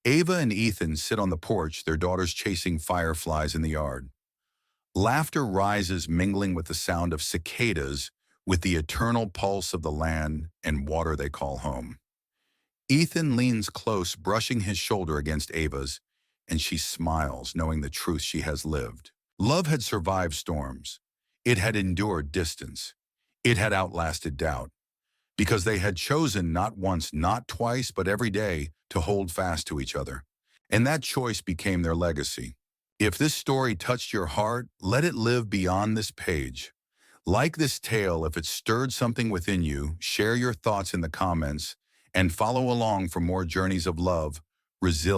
Ava and Ethan sit on the porch, their daughters chasing fireflies in the yard. Laughter rises, mingling with the sound of cicadas, with the eternal pulse of the land and water they call home. Ethan leans close, brushing his shoulder against Ava's, and she smiles, knowing the truth she has lived. Love had survived storms. It had endured distance. It had outlasted doubt, because they had chosen not once, not twice, but every day to hold fast to each other. And that choice became their legacy. If this story touched your heart, let it live beyond this page. Like this tale, if it stirred something within you, share your thoughts in the comments and follow along for more journeys of love, resilience,